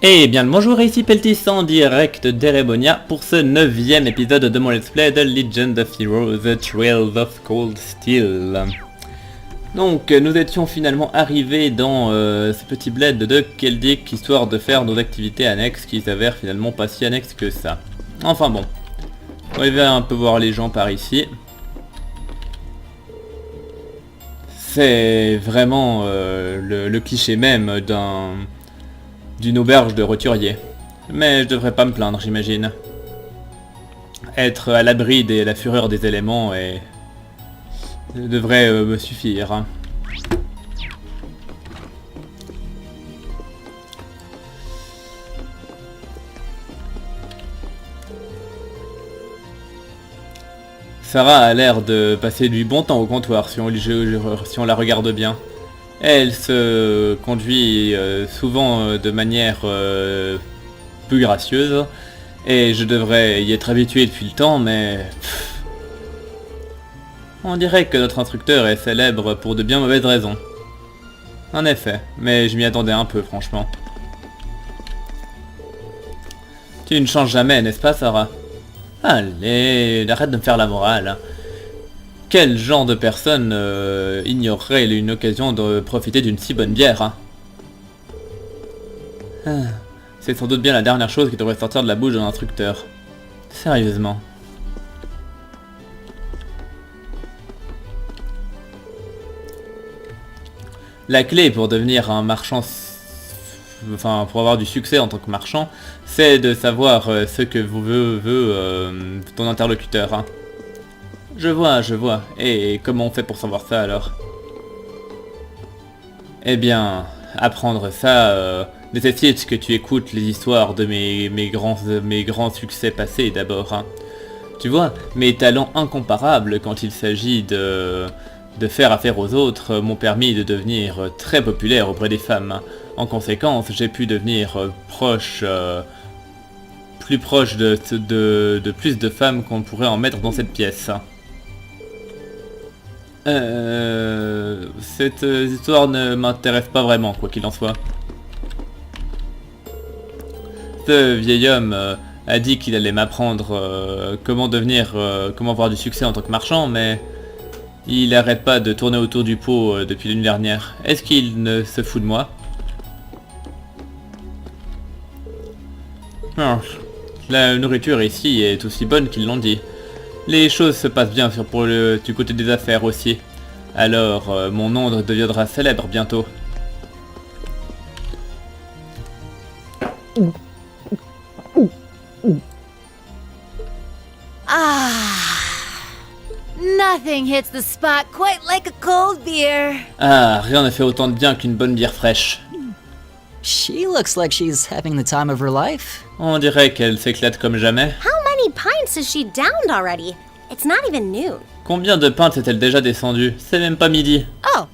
Et bien le bonjour, ici Peltis en direct d'Erebonia pour ce 9ème épisode de mon let's play de Legend of Heroes, The Trails of Cold Steel. Donc nous étions finalement arrivés dans ce petit bled de Keldik, histoire de faire nos activités annexes qui s'avèrent finalement pas si annexes que ça. Enfin bon, on va un peu voir les gens par ici. C'est vraiment le cliché même d'une auberge de roturier. Mais je devrais pas me plaindre, j'imagine. Être à l'abri de la fureur des éléments devrait me suffire. Sarah a l'air de passer du bon temps au comptoir si on la regarde bien. Elle se conduit souvent de manière peu gracieuse, et je devrais y être habitué depuis le temps, mais... On dirait que notre instructeur est célèbre pour de bien mauvaises raisons. En effet, mais je m'y attendais un peu, franchement. Tu ne changes jamais, n'est-ce pas, Sarah? Allez, arrête de me faire la morale. Quel genre de personne ignorerait une occasion de profiter d'une si bonne bière, hein? C'est sans doute bien la dernière chose qui devrait sortir de la bouche d'un instructeur. Sérieusement. La clé pour devenir un marchand, enfin pour avoir du succès en tant que marchand, c'est de savoir ce que veut ton interlocuteur, hein. Je vois. Et comment on fait pour savoir ça alors? Eh bien, apprendre ça nécessite que tu écoutes les histoires de mes grands succès passés d'abord, hein. Tu vois, mes talents incomparables quand il s'agit de faire affaire aux autres m'ont permis de devenir très populaire auprès des femmes. En conséquence, j'ai pu devenir plus proche de plus de femmes qu'on pourrait en mettre dans cette pièce. Cette histoire ne m'intéresse pas vraiment, quoi qu'il en soit. Ce vieil homme a dit qu'il allait m'apprendre comment avoir du succès en tant que marchand, mais il n'arrête pas de tourner autour du pot depuis l'année dernière. Est-ce qu'il ne se fout de moi? La nourriture ici est aussi bonne qu'ils l'ont dit. Les choses se passent bien du côté des affaires aussi. Alors, mon nom deviendra célèbre bientôt. Nothing hits the spot quite like a cold beer. Ah, rien ne fait autant de bien qu'une bonne bière fraîche. She looks like she's having the time of her life. On dirait qu'elle s'éclate comme jamais. How many pints has she downed already? It's not even noon. Combien de pintes est-elle déjà descendue? C'est même pas midi. Oh,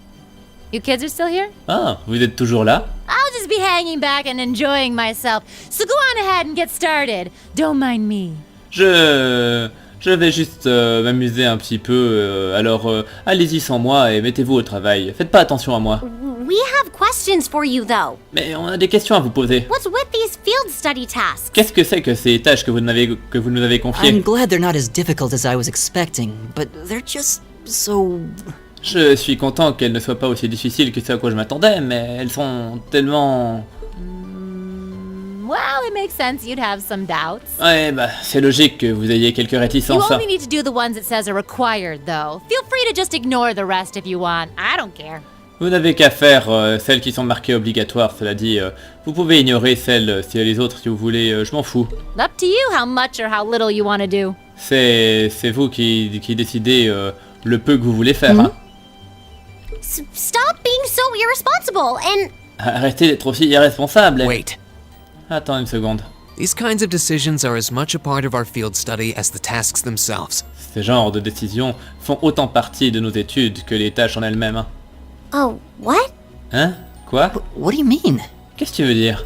you kids are still here? Ah, vous êtes toujours là? I'll just be hanging back and enjoying myself. So go on ahead and get started. Don't mind me. Je vais juste m'amuser un petit peu, alors allez-y sans moi et mettez-vous au travail. Faites pas attention à moi. We have questions for you though. Mais on a des questions à vous poser. What's with these field study tasks? Qu'est-ce que c'est que ces tâches que vous nous avez confiées? I'm glad they're not as difficult as I was expecting, but they're just so... Je suis content qu'elles ne soient pas aussi difficiles que ce à quoi je m'attendais, mais elles sont tellement... Well, it makes sense you'd have some doubts. Ouais, bah, c'est logique que vous ayez quelques You réticences. only need to do the ones it says are required, though. Feel free to just ignore the rest if you want. I don't care. Vous n'avez qu'à faire celles qui sont marquées obligatoires, cela dit. Vous pouvez ignorer celles, si les autres si vous voulez, je m'en fous. Up to you how much or how little you want to do. C'est vous qui décidez le peu que vous voulez faire, hein. Stop being so irresponsible and... Arrêtez d'être aussi irresponsable. Wait. Attends une seconde. These kinds of decisions are as much a part of our field study as the tasks themselves. Ces genres de décisions font autant partie de nos études que les tâches en elles-mêmes. Oh, what? Hein? Quoi? What do you mean? Qu'est-ce que tu veux dire?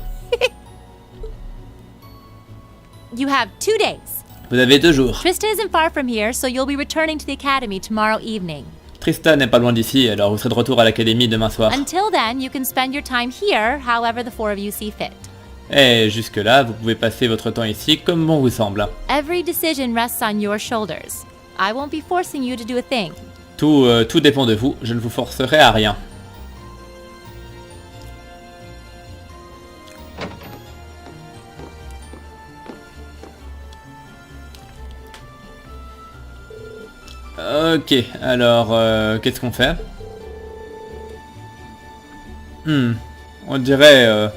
You have 2 days. Vous avez 2 jours. Trista isn't far from here, so you'll be returning to the academy tomorrow evening. Tristan n'est pas loin d'ici, alors vous serez de retour à l'académie demain soir. Until then, you can spend your time here however the 4 of you see fit. Et jusque-là, vous pouvez passer votre temps ici comme bon vous semble. Every decision rests on your shoulders. I won't be forcing you to do a thing. Tout dépend de vous, je ne vous forcerai à rien. Ok, alors qu'est-ce qu'on fait? On dirait...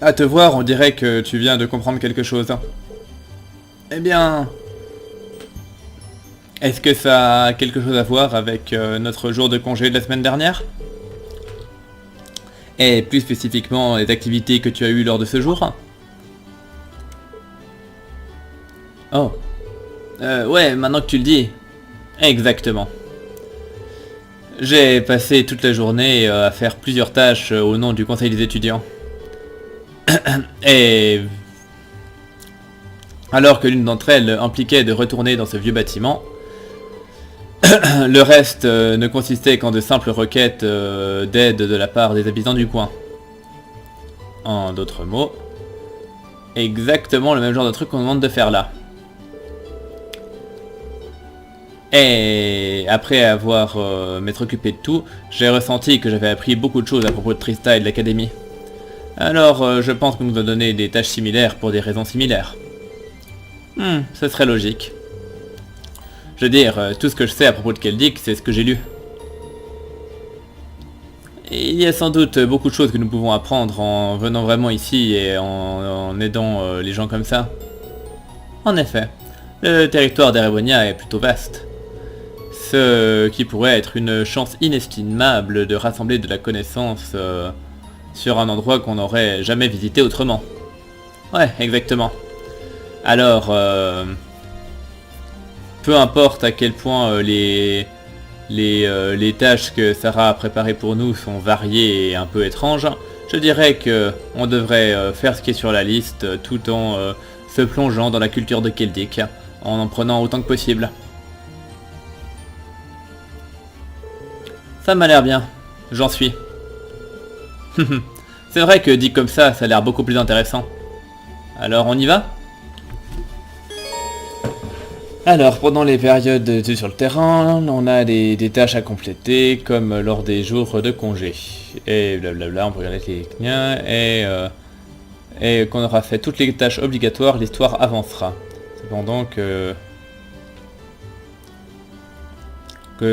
à te voir, on dirait que tu viens de comprendre quelque chose. Eh bien... Est-ce que ça a quelque chose à voir avec notre jour de congé de la semaine dernière? Et plus spécifiquement, les activités que tu as eues lors de ce jour? Oh. Ouais, maintenant que tu le dis. Exactement. J'ai passé toute la journée à faire plusieurs tâches au nom du conseil des étudiants. Et... alors que l'une d'entre elles impliquait de retourner dans ce vieux bâtiment, le reste ne consistait qu'en de simples requêtes d'aide de la part des habitants du coin. En d'autres mots, exactement le même genre de truc qu'on demande de faire là. Et après avoir m'être occupé de tout, j'ai ressenti que j'avais appris beaucoup de choses à propos de Trista et de l'académie. Alors je pense qu'on nous a donné des tâches similaires pour des raisons similaires. Ce serait logique. Je veux dire, tout ce que je sais à propos de Keldic, c'est ce que j'ai lu. Et il y a sans doute beaucoup de choses que nous pouvons apprendre en venant vraiment ici et en aidant les gens comme ça. En effet, le territoire d'Erebonia est plutôt vaste. Ce qui pourrait être une chance inestimable de rassembler de la connaissance sur un endroit qu'on n'aurait jamais visité autrement. Ouais, exactement. Alors, peu importe à quel point les tâches que Sarah a préparées pour nous sont variées et un peu étranges, je dirais que on devrait faire ce qui est sur la liste tout en se plongeant dans la culture de Keldic, en prenant autant que possible. Ça m'a l'air bien, j'en suis. C'est vrai que dit comme ça a l'air beaucoup plus intéressant. Alors on y va ? Alors, pendant les périodes d'études sur le terrain, on a des tâches à compléter, comme lors des jours de congé. Et blablabla, on peut regarder les liens, et qu'on aura fait toutes les tâches obligatoires, l'histoire avancera. Cependant que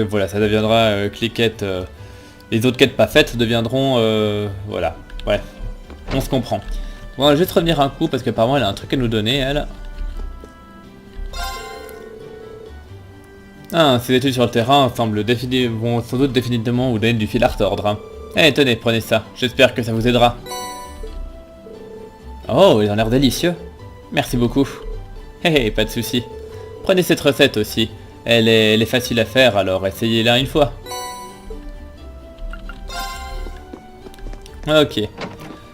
voilà, ça deviendra cliquette. Les autres quêtes pas faites deviendront... voilà, bref, on se comprend. Bon, on va juste revenir un coup, parce qu'apparemment elle a un truc à nous donner, elle. Ah, ces études sur le terrain vont sans doute définitivement vous donner du fil à retordre. Eh, tenez, prenez ça. J'espère que ça vous aidera. Oh, ils ont l'air délicieux. Merci beaucoup. Hé, pas de souci. Prenez cette recette aussi. Elle est facile à faire, alors essayez-la une fois. Ok.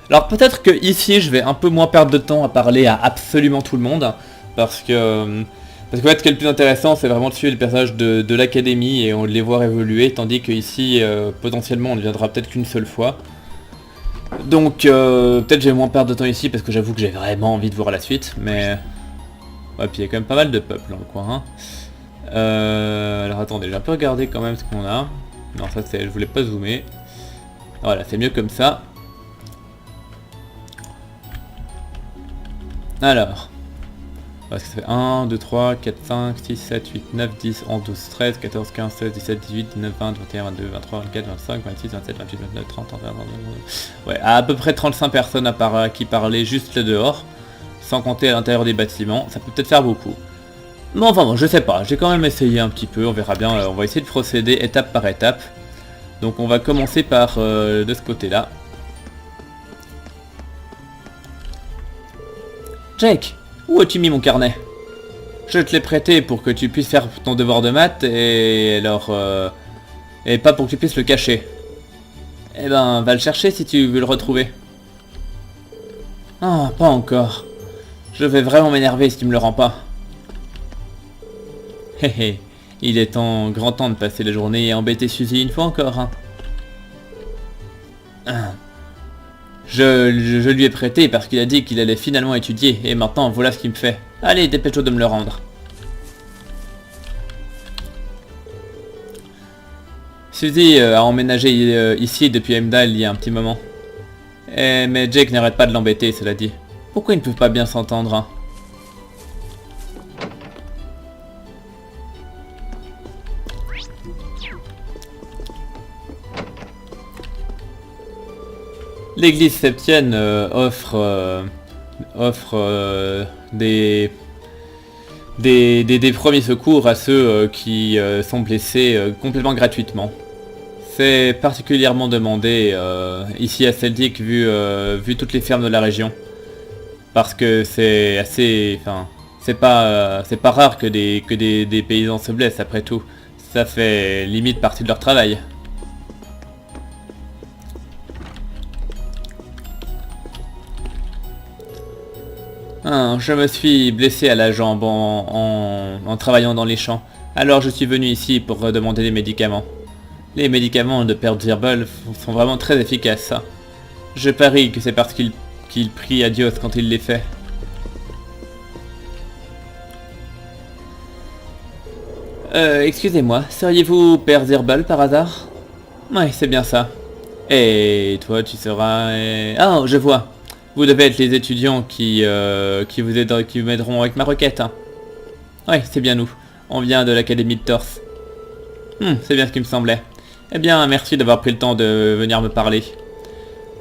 Alors peut-être que ici, je vais un peu moins perdre de temps à parler à absolument tout le monde. Parce qu'en fait, ce qui est le plus intéressant, c'est vraiment de suivre les personnages de l'académie et on les voir évoluer, tandis que ici, potentiellement, on ne viendra peut-être qu'une seule fois. Donc, peut-être je vais moins perdre de temps ici, parce que j'avoue que j'ai vraiment envie de voir la suite, mais... Ouais, puis il y a quand même pas mal de peuples dans le coin, hein. Alors attendez, j'ai un peu regardé quand même ce qu'on a. Non, ça c'est... je voulais pas zoomer. Voilà, c'est mieux comme ça. Alors... Parce que ça fait 1, 2, 3, 4, 5, 6, 7, 8, 9, 10, 11, 12, 13, 14, 15, 16, 17, 18, 19, 20, 21, 22, 23, 24, 25, 26, 27, 28, 29, 30, 31, 32... Ouais, à peu près 35 personnes à qui parlaient juste là dehors, sans compter à l'intérieur des bâtiments, ça peut peut-être faire beaucoup. Mais enfin bon, je sais pas, j'ai quand même essayé un petit peu, on verra bien, on va essayer de procéder étape par étape. Donc on va commencer par de ce côté-là. Jake! Où as-tu mis mon carnet? Je te l'ai prêté pour que tu puisses faire ton devoir de maths et alors... et pas pour que tu puisses le cacher. Eh ben, va le chercher si tu veux le retrouver. Ah, pas encore. Je vais vraiment m'énerver si tu me le rends pas. Hé hé, il est grand temps de passer la journée et embêter Suzy une fois encore, hein. Je lui ai prêté parce qu'il a dit qu'il allait finalement étudier, et maintenant voilà ce qu'il me fait. Allez, dépêche-toi de me le rendre. Suzy a emménagé ici depuis Heimdall il y a un petit moment. Mais Jake n'arrête pas de l'embêter, cela dit. Pourquoi ils ne peuvent pas bien s'entendre, hein? L'église septienne offre des premiers secours à ceux qui sont blessés complètement gratuitement. C'est particulièrement demandé ici à Celtic vu toutes les fermes de la région. Parce que c'est assez... Enfin, c'est pas rare que des paysans se blessent après tout. Ça fait limite partie de leur travail. Je me suis blessé à la jambe en travaillant dans les champs. Alors je suis venu ici pour demander des médicaments. Les médicaments de Père Zirbol sont vraiment très efficaces. Hein. Je parie que c'est parce qu'il prie à Dios quand il les fait. Excusez-moi, seriez-vous Père Zirbol par hasard? Ouais, c'est bien ça. Et toi, tu seras... Ah, je vois. Vous devez être les étudiants qui m'aideront avec ma requête. Hein. Oui, c'est bien nous. On vient de l'académie de Torse. C'est bien ce qui me semblait. Eh bien, merci d'avoir pris le temps de venir me parler.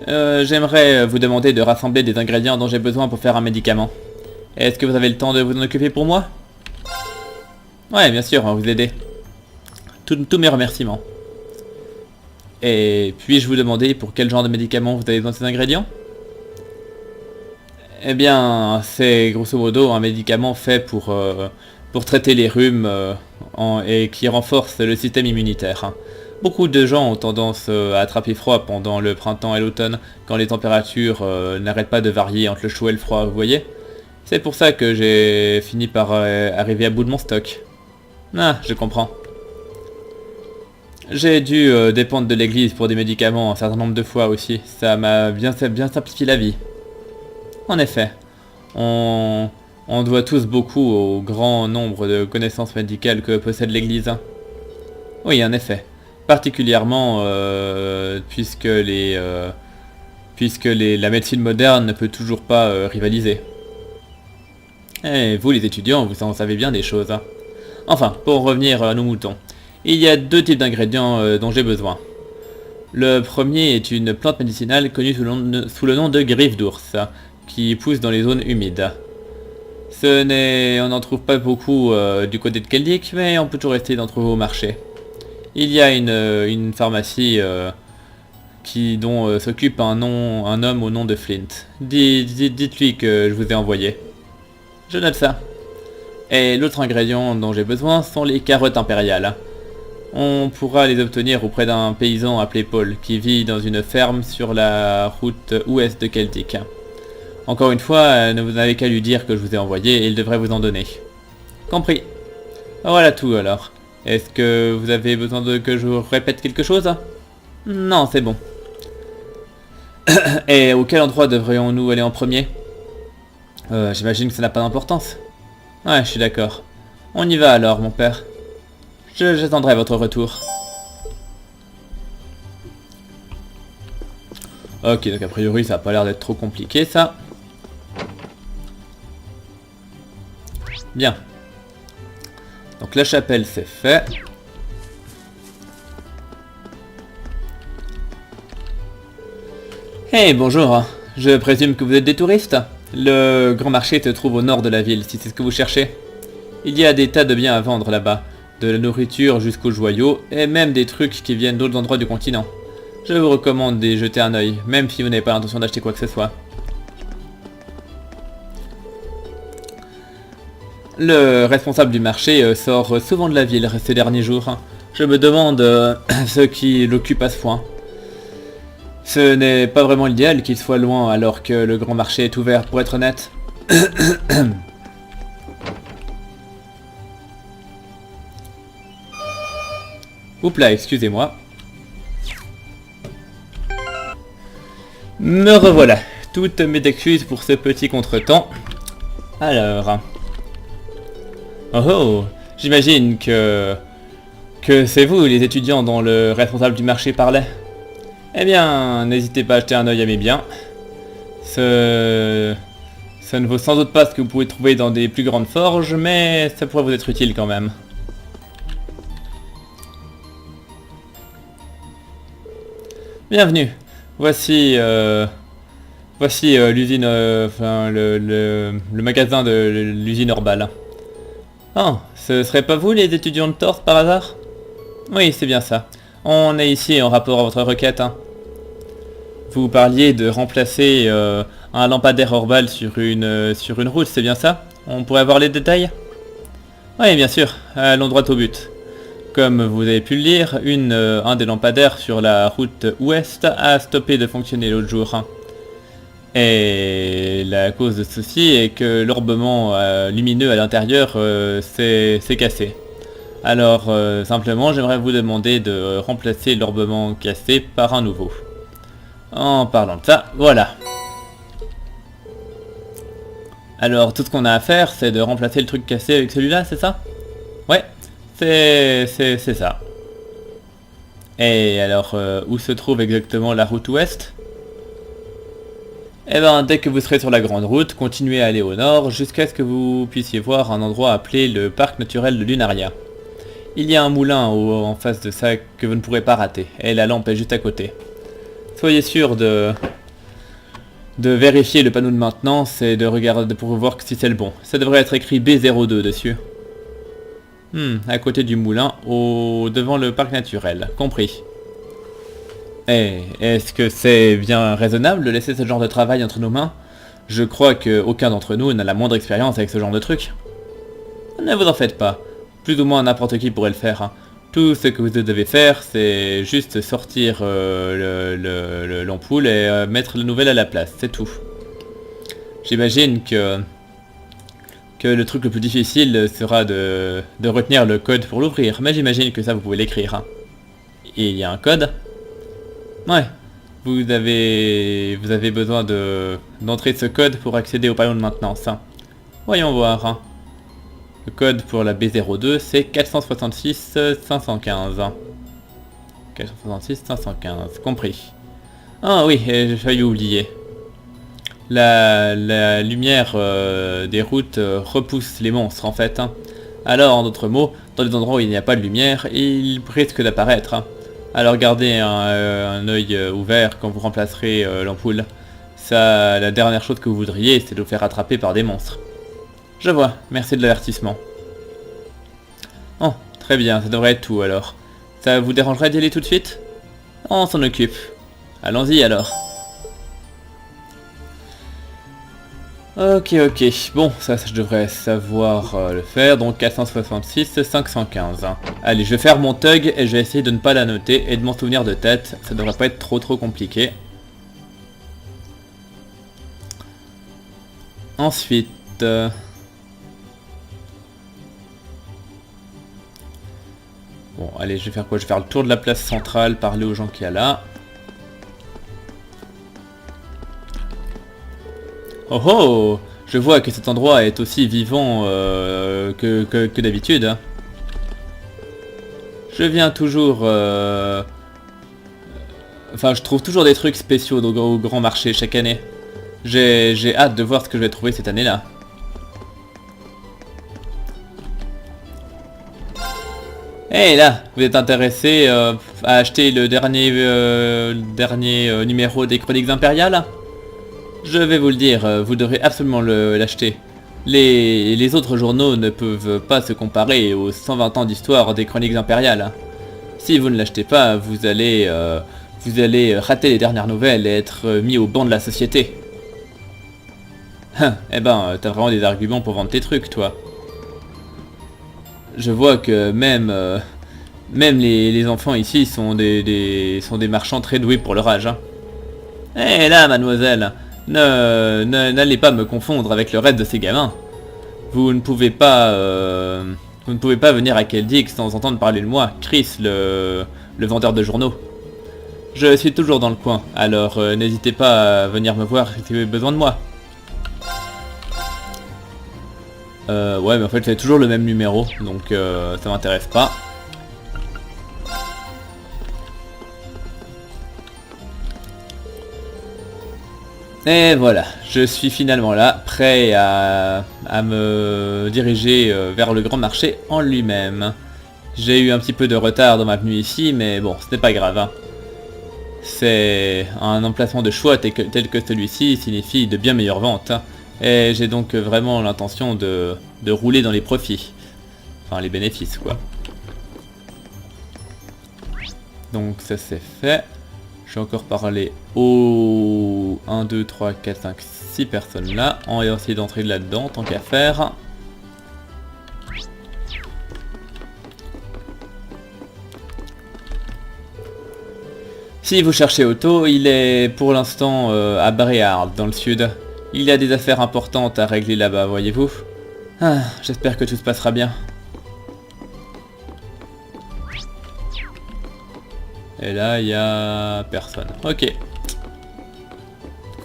J'aimerais vous demander de rassembler des ingrédients dont j'ai besoin pour faire un médicament. Est-ce que vous avez le temps de vous en occuper pour moi? Ouais, bien sûr, on va vous aider. Tous mes remerciements. Et puis-je vous demander pour quel genre de médicament vous avez besoin de ces ingrédients? Eh bien, c'est grosso modo un médicament fait pour traiter les rhumes et qui renforce le système immunitaire. Hein. Beaucoup de gens ont tendance à attraper froid pendant le printemps et l'automne, quand les températures n'arrêtent pas de varier entre le chaud et le froid, vous voyez? C'est pour ça que j'ai fini par arriver à bout de mon stock. Ah, je comprends. J'ai dû dépendre de l'église pour des médicaments un certain nombre de fois aussi. Ça m'a bien simplifié la vie. En effet, on doit tous beaucoup au grand nombre de connaissances médicales que possède l'église. Oui, en effet. Particulièrement puisque la médecine moderne ne peut toujours pas rivaliser. Et vous les étudiants, vous en savez bien des choses. Hein. Enfin, pour revenir à nos moutons, il y a deux types d'ingrédients dont j'ai besoin. Le premier est une plante médicinale connue sous le nom de griffe d'ours, qui pousse dans les zones humides. On n'en trouve pas beaucoup du côté de Celtic, mais on peut toujours essayer d'en trouver au marché. Il y a une pharmacie dont s'occupe un homme au nom de Flint. Dites-lui que je vous ai envoyé. Je note ça. Et l'autre ingrédient dont j'ai besoin sont les carottes impériales. On pourra les obtenir auprès d'un paysan appelé Paul, qui vit dans une ferme sur la route ouest de Celtic. Encore une fois, vous n'avez qu'à lui dire que je vous ai envoyé et il devrait vous en donner. Compris. Voilà tout alors. Est-ce que vous avez besoin que je vous répète quelque chose? Non, c'est bon. Et auquel endroit devrions-nous aller en premier? J'imagine que ça n'a pas d'importance. Ouais, je suis d'accord. On y va alors, mon père. J'attendrai votre retour. Ok, donc a priori ça a pas l'air d'être trop compliqué ça. Bien. Donc la chapelle c'est fait. Hey, bonjour. Je présume que vous êtes des touristes? Le grand marché se trouve au nord de la ville, si c'est ce que vous cherchez. Il y a des tas de biens à vendre là-bas. De la nourriture jusqu'aux joyaux, et même des trucs qui viennent d'autres endroits du continent. Je vous recommande d'y jeter un œil, même si vous n'avez pas l'intention d'acheter quoi que ce soit. Le responsable du marché sort souvent de la ville ces derniers jours. Je me demande ce qui l'occupe à ce point. Ce n'est pas vraiment l'idéal qu'il soit loin alors que le grand marché est ouvert, pour être honnête. Oups là, excusez-moi. Me revoilà. Toutes mes excuses pour ce petit contretemps. Alors... Oh oh, j'imagine que c'est vous les étudiants dont le responsable du marché parlait. Eh bien, n'hésitez pas à jeter un œil à mes biens. Ça ne vaut sans doute pas ce que vous pouvez trouver dans des plus grandes forges, mais ça pourrait vous être utile quand même. Bienvenue. Voici l'usine, enfin le magasin de l'usine Orbal. Oh, ce serait pas vous les étudiants de Torse par hasard? Oui, c'est bien ça. On est ici en rapport à votre requête. Hein. Vous parliez de remplacer un lampadaire Orbal sur une route, c'est bien ça? On pourrait avoir les détails? Oui, bien sûr. Allons droit au but. Comme vous avez pu le lire, un des lampadaires sur la route ouest a stoppé de fonctionner l'autre jour. Hein. Et la cause de ceci est que l'orbement lumineux à l'intérieur s'est cassé. Alors simplement j'aimerais vous demander de remplacer l'orbement cassé par un nouveau. En parlant de ça, voilà. Alors tout ce qu'on a à faire c'est de remplacer le truc cassé avec celui-là, c'est ça? Ouais, c'est ça. Et alors où se trouve exactement la route ouest? Eh ben, dès que vous serez sur la grande route, continuez à aller au nord jusqu'à ce que vous puissiez voir un endroit appelé le parc naturel de Lunaria. Il y a un moulin en face de ça que vous ne pourrez pas rater, et la lampe est juste à côté. Soyez sûr de vérifier le panneau de maintenance et de regarder pour voir si c'est le bon. Ça devrait être écrit B02 dessus. À côté du moulin, devant le parc naturel, compris. Eh, est-ce que c'est bien raisonnable de laisser ce genre de travail entre nos mains? Je crois qu'aucun d'entre nous n'a la moindre expérience avec ce genre de truc. Ne vous en faites pas. Plus ou moins n'importe qui pourrait le faire. Hein. Tout ce que vous devez faire, c'est juste sortir l'ampoule et mettre la nouvelle à la place, c'est tout. J'imagine que le truc le plus difficile sera de retenir le code pour l'ouvrir, mais j'imagine que ça vous pouvez l'écrire. Hein. Et il y a un code? Ouais, vous avez besoin d'entrer ce code pour accéder au panneau de maintenance. Hein. Voyons voir. Hein. Le code pour la B02 c'est 466 515. 466 515, compris. Ah oui, j'ai failli oublier. La lumière des routes repousse les monstres en fait. Hein. Alors en d'autres mots, dans les endroits où il n'y a pas de lumière, ils risquent d'apparaître. Hein. Alors gardez un œil ouvert quand vous remplacerez l'ampoule. Ça, la dernière chose que vous voudriez, c'est de vous faire attraper par des monstres. Je vois, merci de l'avertissement. Oh, très bien, ça devrait être tout alors. Ça vous dérangerait d'y aller tout de suite? On s'en occupe. Allons-y alors. Ok, bon, ça je devrais savoir le faire, donc 466, 515. Allez, je vais faire mon tug et je vais essayer de ne pas la noter et de m'en souvenir de tête, ça devrait pas être trop compliqué. Ensuite... Bon, allez, je vais faire quoi? Je vais faire le tour de la place centrale, parler aux gens qu'il y a là. Oh oh! Je vois que cet endroit est aussi vivant que d'habitude. Hein. Je viens toujours... Enfin, je trouve toujours des trucs spéciaux au grand marché chaque année. J'ai hâte de voir ce que je vais trouver cette année-là. Et là, vous êtes intéressé à acheter le dernier numéro des Chroniques Impériales? Je vais vous le dire, vous devrez absolument l'acheter. Les autres journaux ne peuvent pas se comparer aux 120 ans d'histoire des Chroniques Impériales. Si vous ne l'achetez pas, vous allez rater les dernières nouvelles et être mis au banc de la société. Eh ben, t'as vraiment des arguments pour vendre tes trucs, toi. Je vois que même les enfants ici sont des marchands très doués pour leur âge. Hein. Eh là, mademoiselle, n'allez pas me confondre avec le reste de ces gamins. Vous ne pouvez pas venir à Keldix sans entendre parler de moi, Chris, le vendeur de journaux. Je suis toujours dans le coin, alors n'hésitez pas à venir me voir si vous avez besoin de moi. Ouais, mais en fait c'est toujours le même numéro, donc ça m'intéresse pas. Et voilà, je suis finalement là, prêt à me diriger vers le grand marché en lui-même. J'ai eu un petit peu de retard dans ma venue ici, mais bon, ce n'est pas grave. Hein. C'est un emplacement de choix tel que celui-ci signifie de bien meilleures ventes. Hein. Et j'ai donc vraiment l'intention de rouler dans les profits. Enfin, les bénéfices, quoi. Donc ça c'est fait. Je vais encore parler aux 1, 2, 3, 4, 5, 6 personnes là. On va essayer d'entrer là-dedans, tant qu'à faire. Si vous cherchez Otto, il est pour l'instant à Bréhard, dans le sud. Il y a des affaires importantes à régler là-bas, voyez-vous. Ah, j'espère que tout se passera bien. Et là, il y a personne. Ok.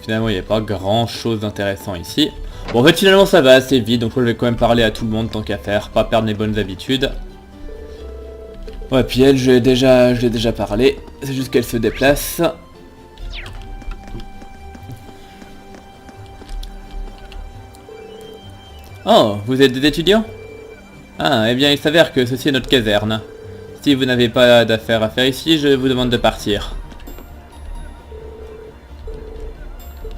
Finalement, il n'y a pas grand-chose d'intéressant ici. Bon, en fait, finalement, ça va assez vite, donc je vais quand même parler à tout le monde tant qu'à faire, pas perdre mes bonnes habitudes. Ouais, puis elle, je l'ai déjà parlé. C'est juste qu'elle se déplace. Oh, vous êtes des étudiants? Ah, eh bien, il s'avère que ceci est notre caserne. Si vous n'avez pas d'affaires à faire ici, je vous demande de partir.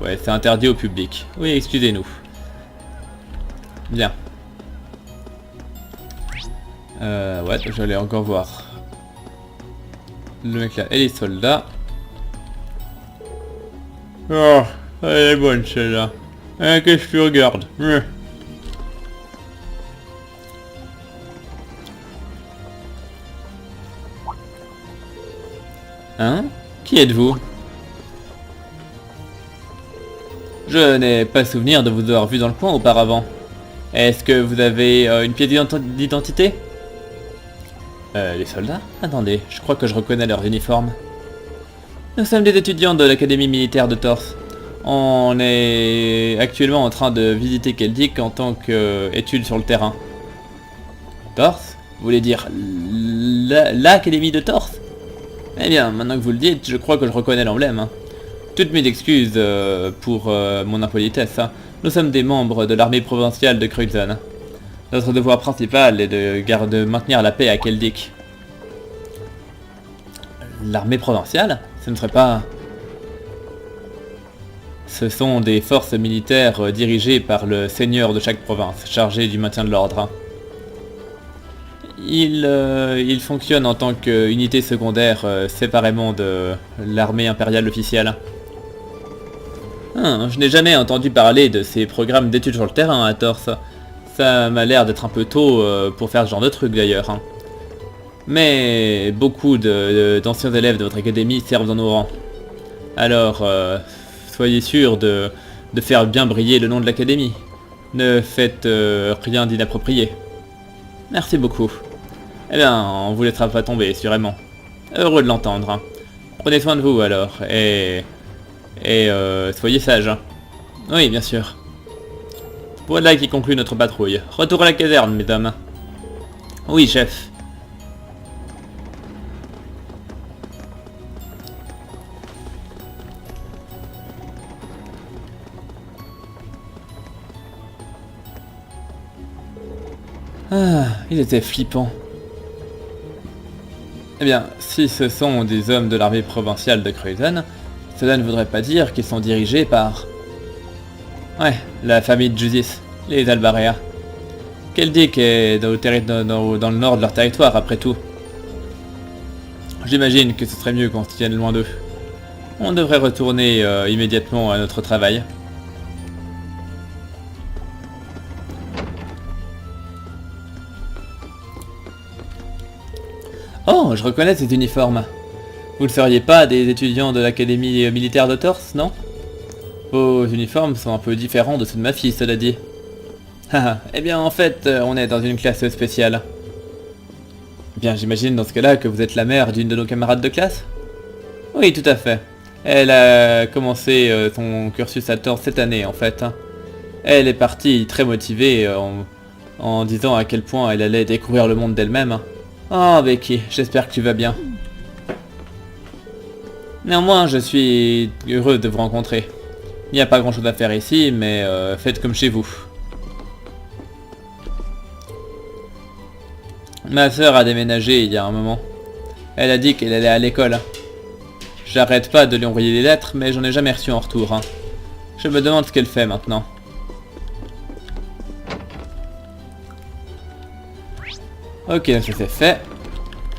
Ouais, c'est interdit au public. Oui, excusez-nous. Bien. Ouais, j'allais encore voir le mec là et les soldats. Oh, elle est bonne celle-là. Qu'est-ce que tu regardes? Hein? Qui êtes-vous? Je n'ai pas souvenir de vous avoir vu dans le coin auparavant. Est-ce que vous avez une pièce d'identité? Les soldats? Attendez, je crois que je reconnais leurs uniformes. Nous sommes des étudiants de l'académie militaire de Torse. On est actuellement en train de visiter Keldik en tant qu'étude sur le terrain. Torse? Vous voulez dire l'académie de Torse? Eh bien, maintenant que vous le dites, je crois que je reconnais l'emblème. Hein. Toutes mes excuses pour mon impolitesse. Hein. Nous sommes des membres de l'armée provinciale de Kruxon. Notre devoir principal est de maintenir la paix à Keldik. L'armée provinciale? Ce ne serait pas... Ce sont des forces militaires dirigées par le seigneur de chaque province, chargé du maintien de l'ordre. Hein. Il fonctionne en tant qu'unité secondaire séparément de l'armée impériale officielle. Je n'ai jamais entendu parler de ces programmes d'études sur le terrain à Torse. Ça m'a l'air d'être un peu tôt pour faire ce genre de truc d'ailleurs. Hein. Mais beaucoup d'anciens élèves de votre académie servent dans nos rangs. Alors, soyez sûr de faire bien briller le nom de l'académie. Ne faites rien d'inapproprié. Merci beaucoup. Eh bien, on vous laissera pas tomber, sûrement. Heureux de l'entendre. Hein. Prenez soin de vous alors, et soyez sages. Hein. Oui, bien sûr. Voilà qui conclut notre patrouille. Retour à la caserne, mesdames. Oui, chef. Ah, il était flippant. Eh bien, si ce sont des hommes de l'armée provinciale de Kruxon, cela ne voudrait pas dire qu'ils sont dirigés par... Ouais, la famille de Jusis, les Albarea. Keldik est dans le nord de leur territoire, après tout. J'imagine que ce serait mieux qu'on se tienne loin d'eux. On devrait retourner immédiatement à notre travail. Oh, je reconnais ces uniformes. Vous ne seriez pas des étudiants de l'académie militaire de Torse, non? Vos uniformes sont un peu différents de ceux de ma fille, cela dit. Eh bien, en fait, on est dans une classe spéciale. Bien, j'imagine dans ce cas-là que vous êtes la mère d'une de nos camarades de classe? Oui, tout à fait. Elle a commencé son cursus à Tors cette année en fait. Hein. Elle est partie très motivée en disant à quel point elle allait découvrir le monde d'elle-même. Hein. Oh Becky, j'espère que tu vas bien. Néanmoins, je suis heureux de vous rencontrer. Il n'y a pas grand chose à faire ici, mais faites comme chez vous. Ma sœur a déménagé il y a un moment. Elle a dit qu'elle allait à l'école. J'arrête pas de lui envoyer des lettres, mais j'en ai jamais reçu en retour. Hein. Je me demande ce qu'elle fait maintenant. Ok, ça c'est fait.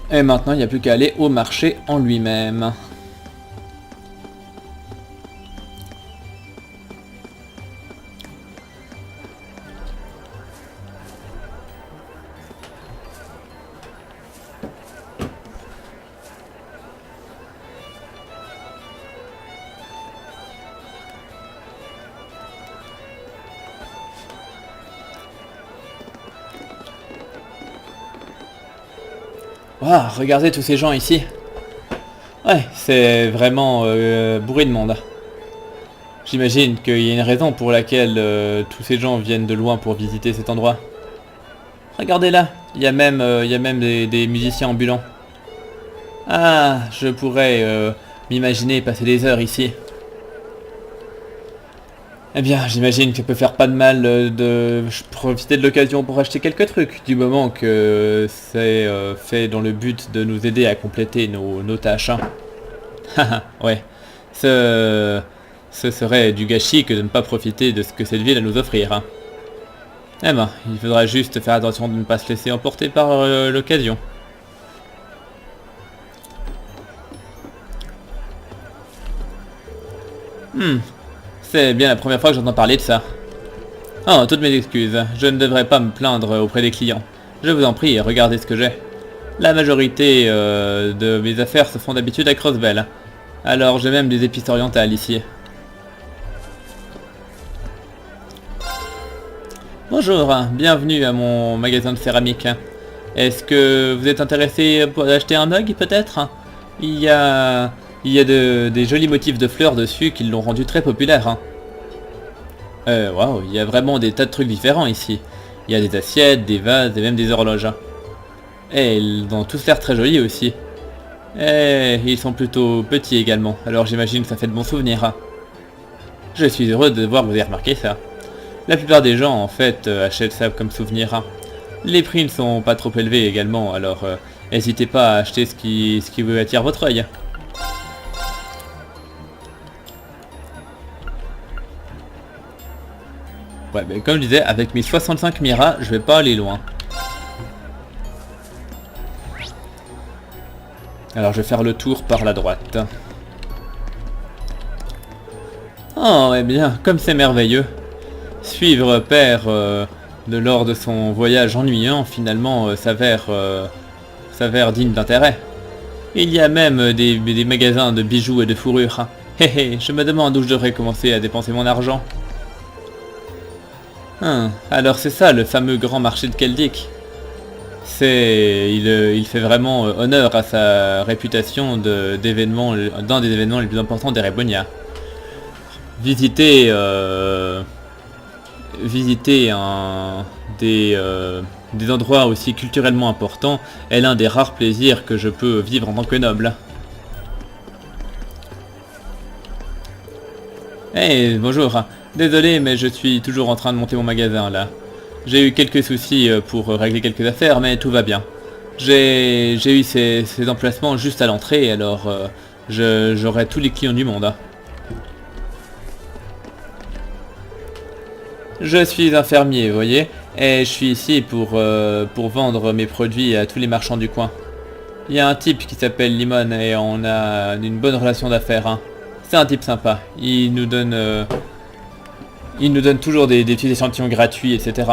Et maintenant, il n'y a plus qu'à aller au marché en lui-même. Waouh, regardez tous ces gens ici. Ouais, c'est vraiment bourré de monde. J'imagine qu'il y a une raison pour laquelle tous ces gens viennent de loin pour visiter cet endroit. Regardez là, il y a même des musiciens ambulants. Ah, je pourrais m'imaginer passer des heures ici. Eh bien, j'imagine que ça peut faire pas de mal de profiter de l'occasion pour acheter quelques trucs, du moment que c'est fait dans le but de nous aider à compléter nos tâches. Haha, ouais. Ce serait du gâchis que de ne pas profiter de ce que cette ville a à nous offrir. Hein. Eh ben, il faudra juste faire attention de ne pas se laisser emporter par l'occasion. C'est bien la première fois que j'entends parler de ça. Oh, toutes mes excuses, je ne devrais pas me plaindre auprès des clients. Je vous en prie, regardez ce que j'ai. La majorité de mes affaires se font d'habitude à Crossbell. Alors j'ai même des épices orientales ici. Bonjour, bienvenue à mon magasin de céramique. Est-ce que vous êtes intéressé pour acheter un mug peut-être? Il y a des jolis motifs de fleurs dessus qui l'ont rendu très populaire. Hein. Waouh, il y a vraiment des tas de trucs différents ici. Il y a des assiettes, des vases et même des horloges. Et ils ont tous l'air très jolis aussi. Et ils sont plutôt petits également, alors j'imagine que ça fait de bons souvenirs. Je suis heureux de voir que vous avez remarqué ça. La plupart des gens en fait achètent ça comme souvenir. Les prix ne sont pas trop élevés également, alors n'hésitez pas à acheter ce qui vous attire votre œil. Ouais, mais comme je disais, avec mes 65 Mira, je vais pas aller loin. Alors je vais faire le tour par la droite. Oh, eh bien, comme c'est merveilleux. Suivre Père lors de son voyage ennuyant, finalement, s'avère digne d'intérêt. Il y a même des magasins de bijoux et de fourrures. Hé hé, je me demande où je devrais commencer à dépenser mon argent. Alors c'est ça le fameux grand marché de Keldic. Il fait vraiment honneur à sa réputation d'un des événements les plus importants d'Erebonia. Visiter des endroits aussi culturellement importants est l'un des rares plaisirs que je peux vivre en tant que noble. Hey, bonjour. Désolé, mais je suis toujours en train de monter mon magasin là. J'ai eu quelques soucis pour régler quelques affaires, mais tout va bien. J'ai eu ces emplacements juste à l'entrée, alors j'aurai tous les clients du monde. Je suis un fermier, vous voyez, et je suis ici pour vendre mes produits à tous les marchands du coin. Il y a un type qui s'appelle Limon et on a une bonne relation d'affaires. Hein. C'est un type sympa. Il nous donne toujours des petits échantillons gratuits, etc.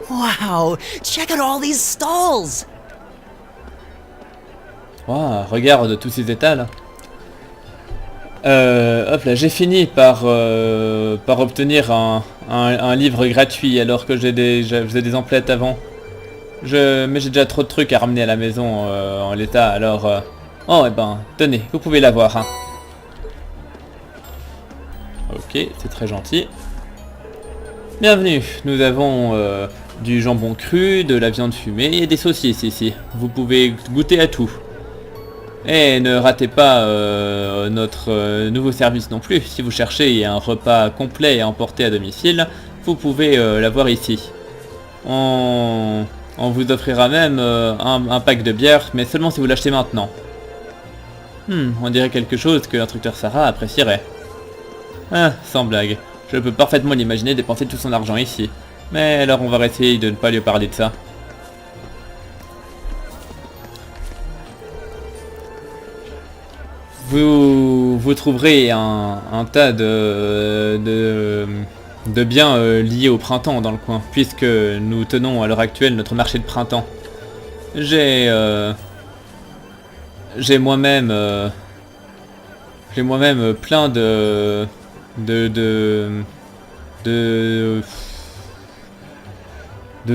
Wow, check out all these stalls! Wow, regarde tous ces étals. Hop là, j'ai fini par obtenir un livre gratuit alors que je faisais des emplettes avant. Mais j'ai déjà trop de trucs à ramener à la maison en l'état, alors... Oh, eh ben, tenez, vous pouvez l'avoir. Hein. Ok, c'est très gentil. Bienvenue, nous avons du jambon cru, de la viande fumée et des saucisses ici. Vous pouvez goûter à tout. Et ne ratez pas notre nouveau service non plus. Si vous cherchez un repas complet à emporter à domicile, vous pouvez l'avoir ici. On vous offrira même un pack de bière, mais seulement si vous l'achetez maintenant. On dirait quelque chose que l'instructeur Sarah apprécierait. Ah, sans blague. Je peux parfaitement l'imaginer dépenser tout son argent ici. Mais alors on va essayer de ne pas lui parler de ça. Vous trouverez un tas de biens liés au printemps dans le coin, puisque nous tenons à l'heure actuelle notre marché de printemps. J'ai moi-même plein de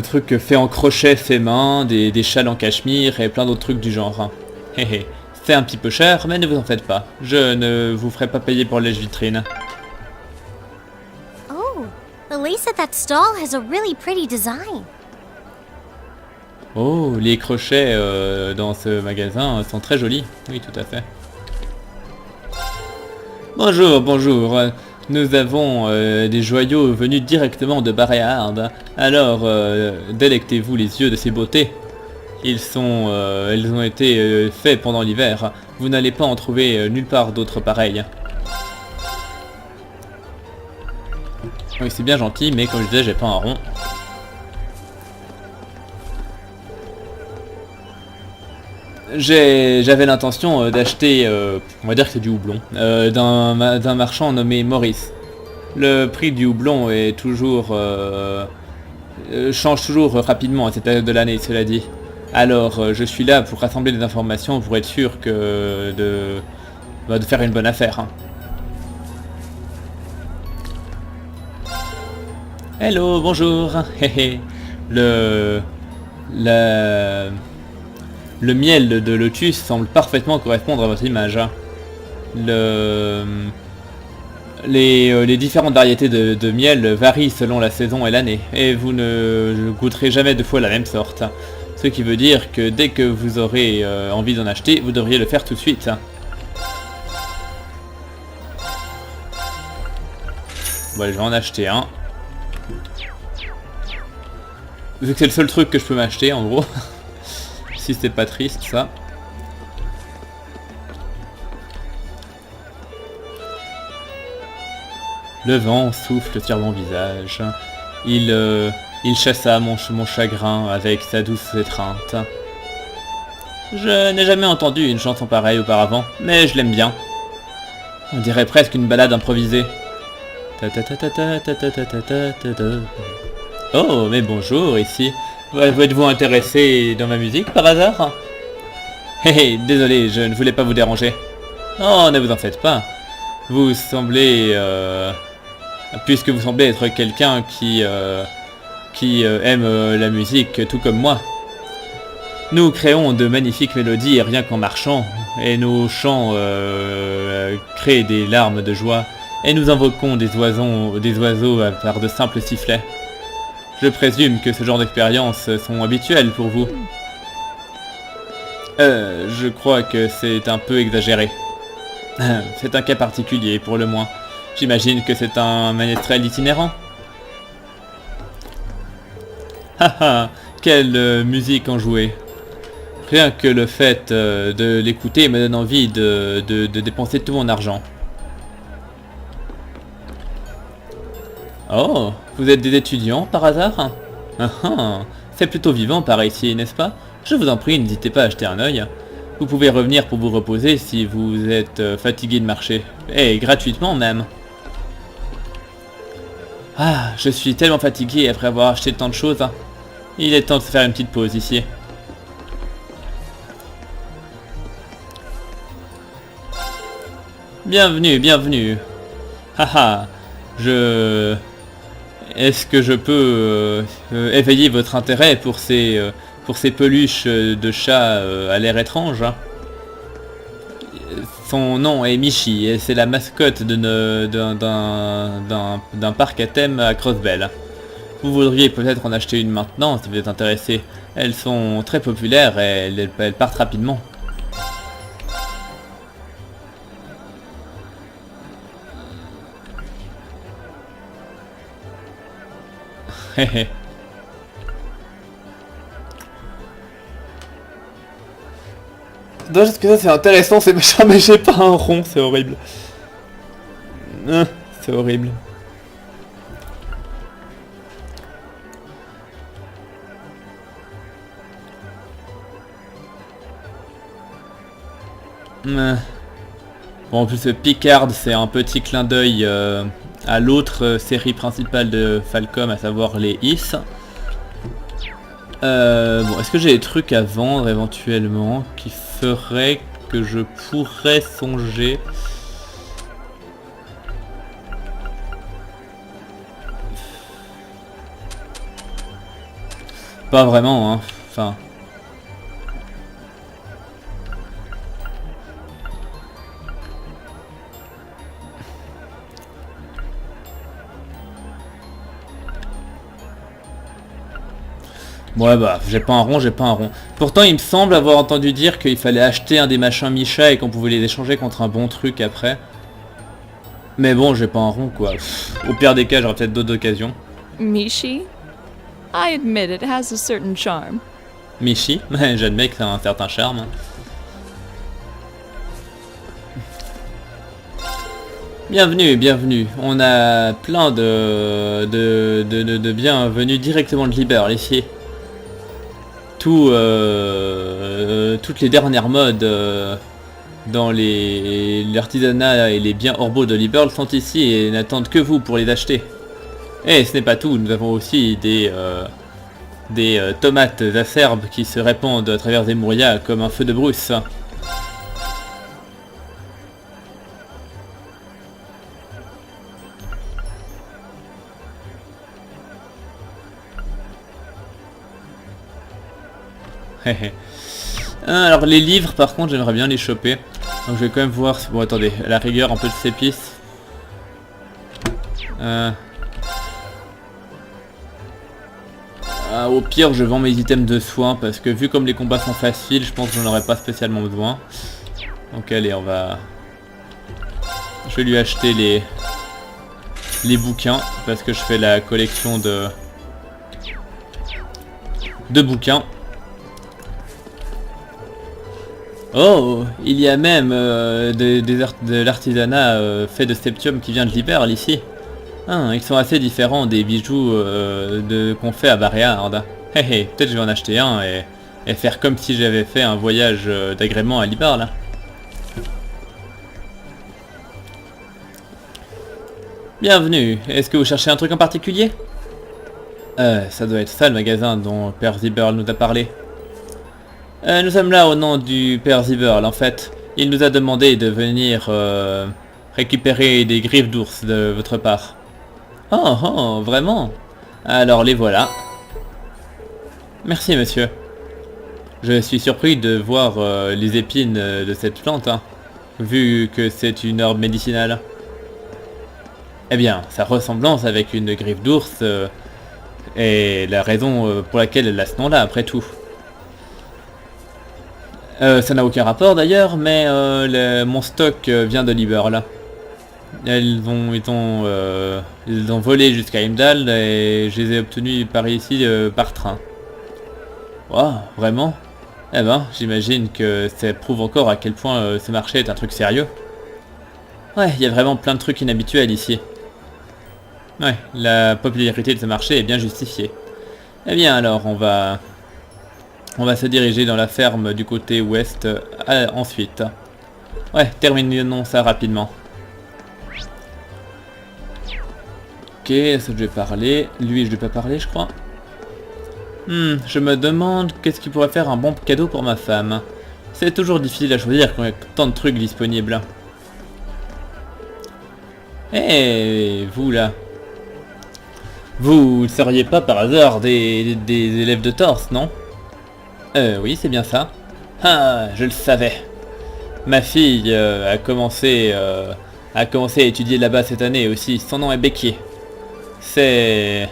trucs faits en crochet fait main, des châles en cachemire et plein d'autres trucs du genre. Hein. C'est un petit peu cher, mais ne vous en faites pas. Je ne vous ferai pas payer pour les vitrines. Oh, the lace at that stall has a really pretty design. Oh, les crochets dans ce magasin sont très jolis. Oui, tout à fait. Bonjour, bonjour. Nous avons des joyaux venus directement de Baréard. Alors, délectez-vous les yeux de ces beautés. Ils ont été faits pendant l'hiver. Vous n'allez pas en trouver nulle part d'autre pareil. Oui, c'est bien gentil, mais comme je disais, j'ai pas un rond. J'avais l'intention d'acheter, on va dire que c'est du houblon, d'un marchand nommé Maurice. Le prix du houblon est toujours change toujours rapidement à cette période de l'année, cela dit. Alors, je suis là pour rassembler des informations pour être sûr que de faire une bonne affaire. Hein. Hello, bonjour. Le miel de lotus semble parfaitement correspondre à votre image. Hein. Les différentes variétés de miel varient selon la saison et l'année, et vous ne goûterez jamais deux fois la même sorte. Ce qui veut dire que dès que vous aurez envie d'en acheter, vous devriez le faire tout de suite. Bon, allez, je vais en acheter un. Vu que c'est le seul truc que je peux m'acheter, en gros. Si c'est pas triste, ça. Le vent souffle sur mon visage. Il chassa mon chagrin avec sa douce étreinte. Je n'ai jamais entendu une chanson pareille auparavant, mais je l'aime bien. On dirait presque une balade improvisée. Oh, mais bonjour, ici. Êtes-vous intéressé dans ma musique, par hasard? Hé, désolé, je ne voulais pas vous déranger. Oh, ne vous en faites pas. Vous semblez... puisque vous semblez être quelqu'un qui aime la musique tout comme moi. Nous créons de magnifiques mélodies rien qu'en marchant, et nos chants créent des larmes de joie, et nous invoquons des oiseaux par de simples sifflets. Je présume que ce genre d'expériences sont habituelles pour vous. Je crois que c'est un peu exagéré. C'est un cas particulier pour le moins. J'imagine que c'est un ménestrel itinérant. Haha, quelle musique enjouée. Rien que le fait de l'écouter me donne envie de dépenser tout mon argent. Oh, vous êtes des étudiants par hasard? C'est plutôt vivant par ici, n'est-ce pas? Je vous en prie, n'hésitez pas à jeter un œil. Vous pouvez revenir pour vous reposer si vous êtes fatigué de marcher. Et gratuitement même. Ah, je suis tellement fatigué après avoir acheté tant de choses. Il est temps de se faire une petite pause ici. Bienvenue, bienvenue. Haha, Est-ce que je peux éveiller votre intérêt pour ces peluches de chat à l'air étrange? Son nom est Michi et c'est la mascotte d'un parc à thème à Crossbell. Vous voudriez peut-être en acheter une maintenant si vous êtes intéressé. Elles sont très populaires et elles partent rapidement. Hehe. Dommage que ça c'est intéressant ces machins, mais j'ai pas un rond, c'est horrible. C'est horrible. Bon, en plus Picard c'est un petit clin d'œil à l'autre série principale de Falcom, à savoir les Is. Bon, est-ce que j'ai des trucs à vendre éventuellement qui feraient que je pourrais songer? Pas vraiment, hein. Enfin... Ouais bah, j'ai pas un rond. Pourtant il me semble avoir entendu dire qu'il fallait acheter un des machins Micha et qu'on pouvait les échanger contre un bon truc après. Mais bon, j'ai pas un rond quoi. Au pire des cas, j'aurai peut-être d'autres occasions. Michi? I admit it has a certain charm. Michi, j'admets que ça a un certain charme. Bienvenue, bienvenue. On a plein de bienvenus directement de Liberl ici. Toutes les dernières modes dans l'artisanat et les biens orbaux de Liberl sont ici et n'attendent que vous pour les acheter. Et ce n'est pas tout, nous avons aussi des tomates acerbes qui se répandent à travers Zemuria comme un feu de brousse. Alors les livres par contre j'aimerais bien les choper. Donc je vais quand même voir... Bon attendez, à la rigueur un peu de sépice. Au pire je vends mes items de soins parce que vu comme les combats sont faciles, je pense que j'en aurais pas spécialement besoin. Donc allez, on va... Je vais lui acheter les bouquins parce que je fais la collection de bouquins. Oh, il y a même de l'artisanat fait de Septium qui vient de Liberl ici. Ils sont assez différents des bijoux qu'on fait à Baréard. Peut-être je vais en acheter un et faire comme si j'avais fait un voyage d'agrément à Liberl là. Bienvenue, est-ce que vous cherchez un truc en particulier? Ça doit être ça le magasin dont Père Zeburl nous a parlé. Nous sommes là au nom du Père Zeburl en fait. Il nous a demandé de venir récupérer des griffes d'ours de votre part. Oh, vraiment? Alors les voilà. Merci monsieur. Je suis surpris de voir les épines de cette plante, hein, vu que c'est une herbe médicinale. Eh bien, sa ressemblance avec une griffe d'ours est la raison pour laquelle elle a ce nom-là, après tout. Ça n'a aucun rapport d'ailleurs, mais mon stock vient de Liberl. Ils ont volé jusqu'à Imdal et je les ai obtenus par ici par train. Wow, vraiment? Eh ben, j'imagine que ça prouve encore à quel point ce marché est un truc sérieux. Ouais, il y a vraiment plein de trucs inhabituels ici. Ouais, la popularité de ce marché est bien justifiée. Eh bien alors, on va se diriger dans la ferme du côté ouest ensuite. Ouais, terminons ça rapidement. Ok, ça je vais parler. Lui, je vais pas parler, je crois. Je me demande qu'est-ce qui pourrait faire un bon cadeau pour ma femme. C'est toujours difficile à choisir quand il y a tant de trucs disponibles. Eh, vous là. Vous ne seriez pas par hasard des élèves de Torse, non? Oui, c'est bien ça. Ah, je le savais. Ma fille a commencé à étudier là-bas cette année aussi. Son nom est Becky. C'est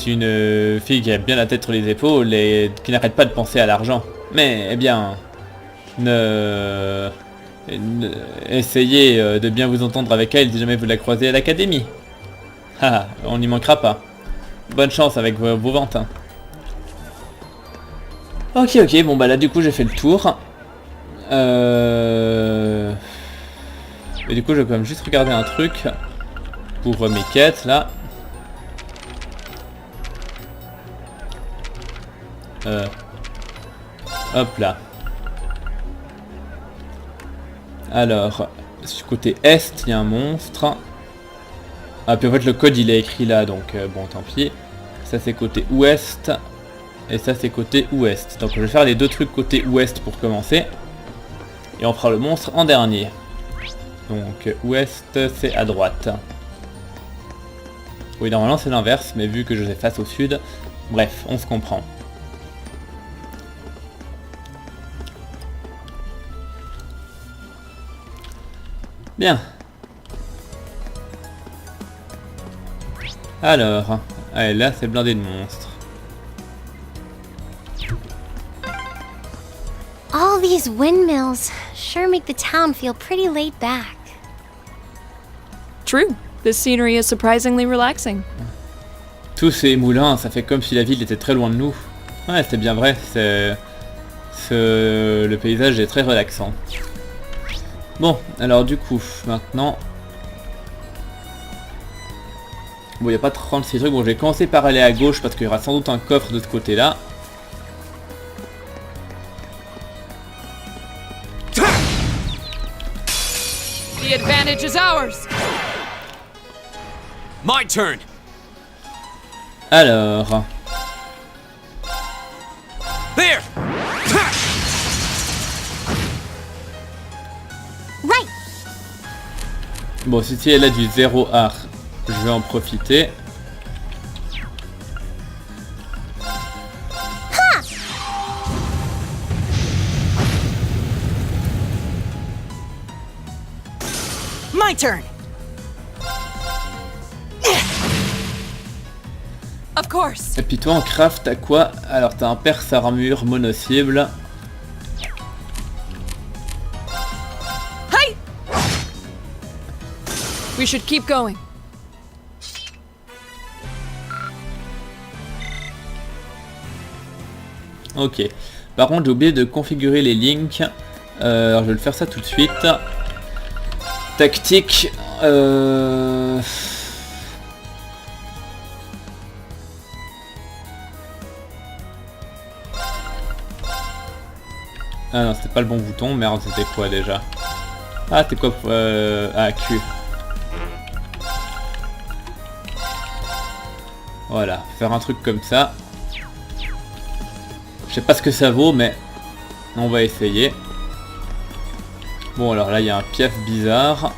une fille qui a bien la tête sur les épaules et qui n'arrête pas de penser à l'argent. Mais, eh bien, essayez de bien vous entendre avec elle si jamais vous la croisez à l'académie. Ah, on n'y manquera pas. Bonne chance avec vos ventes. Hein. Ok, bon bah là du coup j'ai fait le tour. Et du coup je vais quand même juste regarder un truc pour mes quêtes là. Hop là. Alors, du côté est, il y a un monstre. Ah, puis en fait le code il est écrit là, donc bon tant pis. Ça c'est côté ouest. Et ça c'est côté ouest. Donc je vais faire les deux trucs côté ouest pour commencer. Et on fera le monstre en dernier. Donc ouest c'est à droite. Oui normalement c'est l'inverse, mais vu que je fais face au sud, bref, on se comprend. Bien. Alors, allez, là c'est blindé de monstres. All these windmills sure make the town feel pretty laid back. True. This scenery is surprisingly relaxing. Tous ces moulins, ça fait comme si la ville était très loin de nous. Ouais, c'est bien vrai, le paysage est très relaxant. Bon, alors du coup, maintenant... Bon, il n'y a pas 36 trucs. Bon, je vais commencer par aller à gauche parce qu'il y aura sans doute un coffre de ce côté-là. The advantage is ours. My turn! Alors... There! Right! Bon, si elle a du 0 art, je vais en profiter. My turn! Of course. Et puis toi en craft t'as quoi? Alors t'as un perce armure mono-cible. Hey! We should keep going. Ok. Par contre j'ai oublié de configurer les links. Alors je vais le faire ça tout de suite. Tactique. Ah non, c'était pas le bon bouton, merde, c'était quoi déjà? Ah, c'était quoi? Ah, Q. Voilà, faire un truc comme ça. Je sais pas ce que ça vaut, mais on va essayer. Bon, alors là, il y a un piaf bizarre.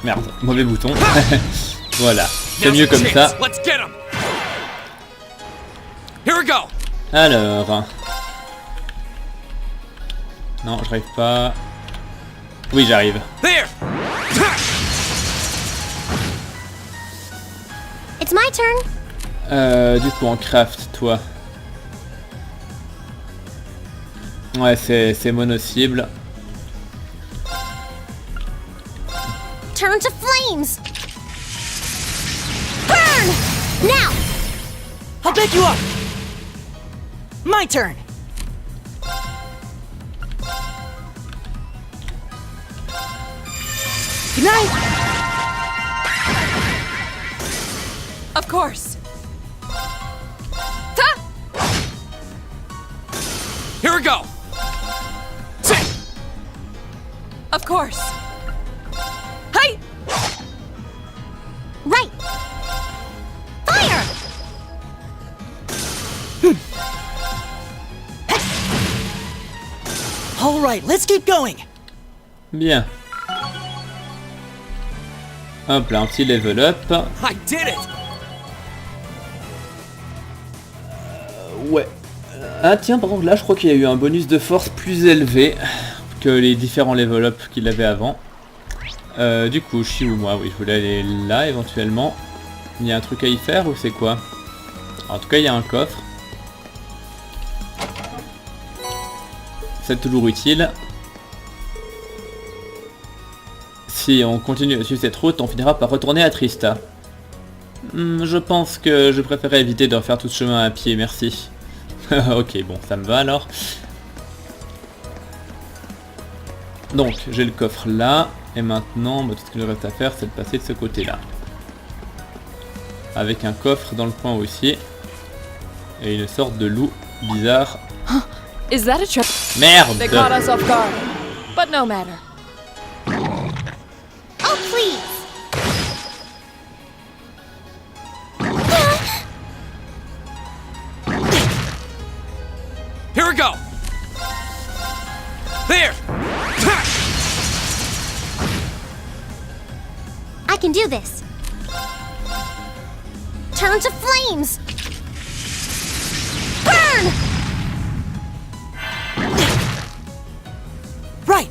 Merde, mauvais bouton. Voilà, c'est mieux comme ça. Let's get him! Here we go! Alors... Non, j'arrive pas... Oui, j'arrive. There! It's my turn. Du coup, en craft, toi. Ouais, c'est mono-cible. Turn to flames. Burn! Now! I'll back you up! My turn! Good night! Of course. Ta! Here we go! Of course. Hey! Right! Fire! Alright, let's keep going! Bien. Hop là, un petit level up. I did it! Ouais. Ah tiens, par contre là je crois qu'il y a eu un bonus de force plus élevé que les différents level up qu'il avait avant. Du coup, je suis où moi? Oui, je voulais aller là éventuellement. Il y a un truc à y faire ou c'est quoi? En tout cas, il y a un coffre. C'est toujours utile. Si on continue sur cette route, on finira par retourner à Trista. Je pense que je préférerais éviter de refaire tout ce chemin à pied, merci. Ok, bon, ça me va alors. Donc, j'ai le coffre là. Et maintenant, bah, tout ce qu'il nous reste à faire, c'est de passer de ce côté-là. Avec un coffre dans le coin aussi. Et une sorte de loup bizarre. Is that a trap? Merde! They caught us off guard. But no matter. Oh, please! Here we go! There! I can do this. Turn to flames! Burn! Right!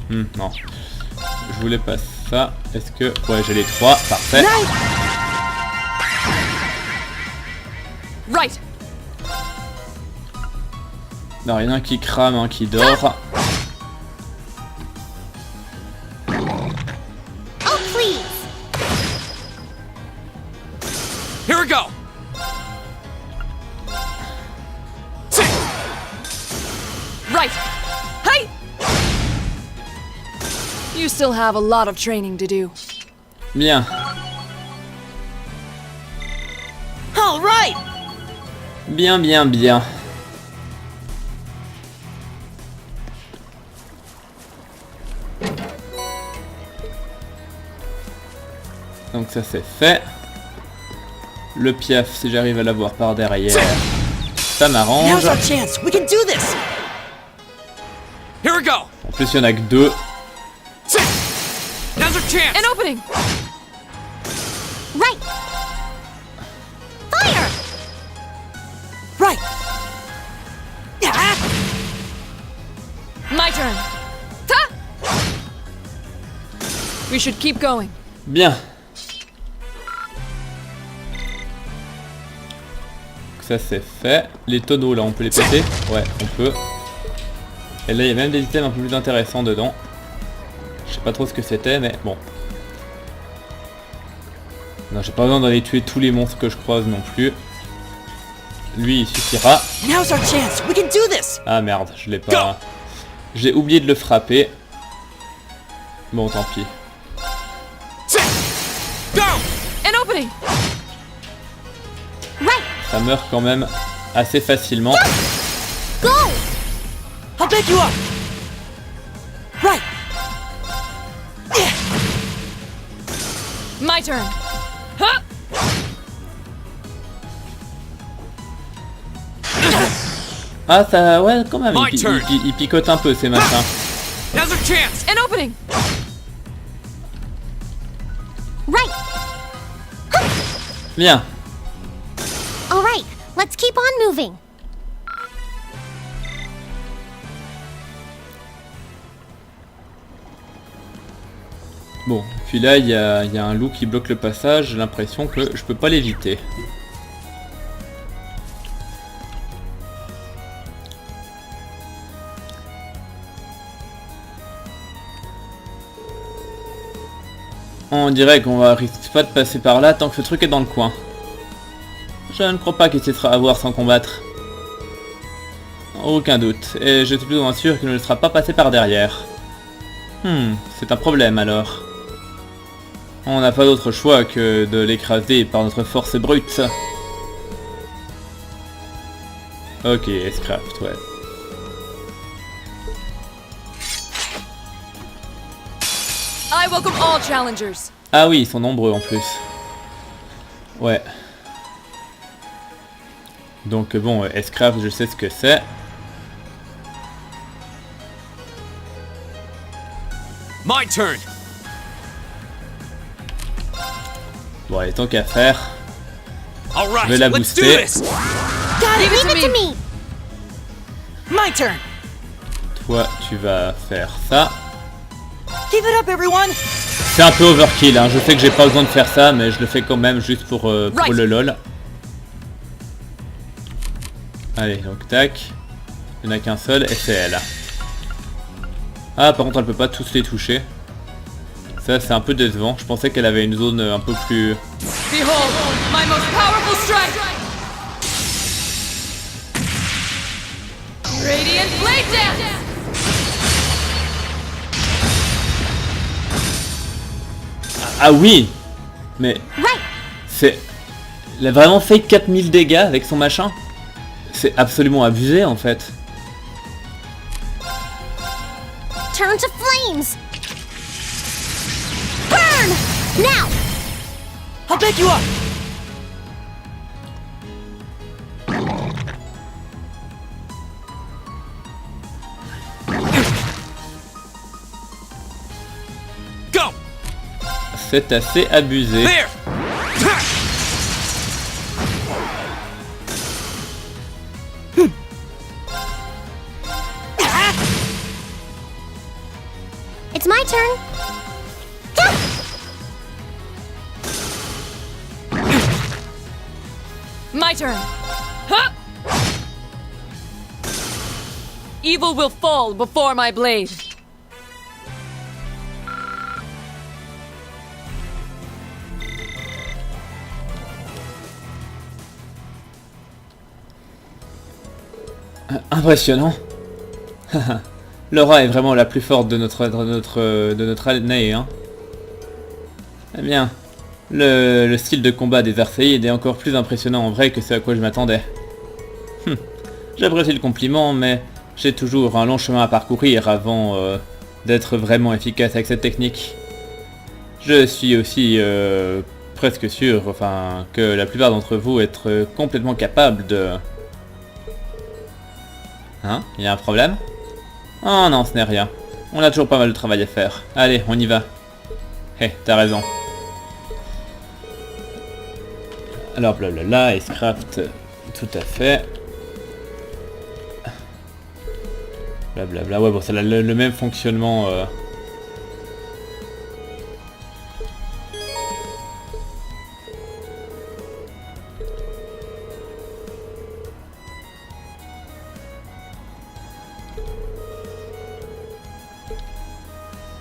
Non. Je voulais pas ça. Est-ce que... Ouais, j'ai les trois. Parfait. Right. Non, il y en a un qui crame, un qui dort. Oh, please! Here we go! Right. Hey! You still have a lot of training to do. Bien. Alright! Bien, bien, bien. Donc ça c'est fait. Le piaf, si j'arrive à l'avoir par derrière, ça m'arrange. Now's our chance! We can do this! Here we go! En plus il y en a que deux. Now's our chance! An opening. Right! Fire! Right! Ah! My turn. Ta! We should keep going. Bien. Ça c'est fait. Les tonneaux là on peut les péter? Ouais on peut. Et là il y a même des items un peu plus intéressants dedans. Je sais pas trop ce que c'était mais bon. Non j'ai pas besoin d'aller tuer tous les monstres que je croise non plus. Lui il suffira. Now's our chance! We can do this! Ah merde je l'ai pas. J'ai oublié de le frapper. Bon tant pis. Go! An opening. Right! Ça meurt quand même assez facilement. Go! I'll back you up! Right! My turn. Ha! Ah ça ouais quand même My turn. il picote un peu ces machins. Now's our chance! An opening. Right! Bien. All right, let's keep on moving. Bon, puis là il y a un loup qui bloque le passage, j'ai l'impression que je peux pas l'éviter. On dirait qu'on va risquer pas de passer par là tant que ce truc est dans le coin. Je ne crois pas qu'il se sera à voir sans combattre. Aucun doute, et je suis plus ou moins sûr qu'il ne le sera pas passé par derrière. C'est un problème alors. On n'a pas d'autre choix que de l'écraser par notre force brute. Ok, Scrapped, ouais. I welcome all challengers. Ah oui, ils sont nombreux en plus. Ouais. Donc bon, S-Craft, je sais ce que c'est. My turn. Bon, allez, tant qu'à faire, All right, je vais la let's do booster. this. Leave it to me. My turn! Toi, tu vas faire ça. Keep it up, everyone! C'est un peu overkill, hein. Je sais que j'ai pas besoin de faire ça, mais je le fais quand même juste pour le lol. Allez, donc tac. Il n'y en a qu'un seul, et c'est elle. Ah, par contre, elle peut pas tous les toucher. Ça, c'est un peu décevant. Je pensais qu'elle avait une zone un peu plus... Behold, my most powerful strike! Radiant Blade Dance! Ah oui! Mais... C'est... Il a vraiment fait 4000 dégâts avec son machin? C'est absolument abusé, en fait. Turn to flames. Burn! Now! I'll back you up! Go. C'est assez abusé. There. It's my turn. My turn. Huh! Evil will fall before my blade. Impressionnant. Laura est vraiment la plus forte de notre année, hein. Eh bien, le style de combat des Arséides est encore plus impressionnant en vrai que ce à quoi je m'attendais. J'apprécie le compliment, mais j'ai toujours un long chemin à parcourir avant d'être vraiment efficace avec cette technique. Je suis aussi presque sûr, enfin, que la plupart d'entre vous être complètement capable de... Hein? Il y a un problème? Oh non, ce n'est rien. On a toujours pas mal de travail à faire. Allez, on y va. Hé, t'as raison. Alors, blablabla, Icecraft, tout à fait. Blablabla, ouais, bon, c'est le même fonctionnement.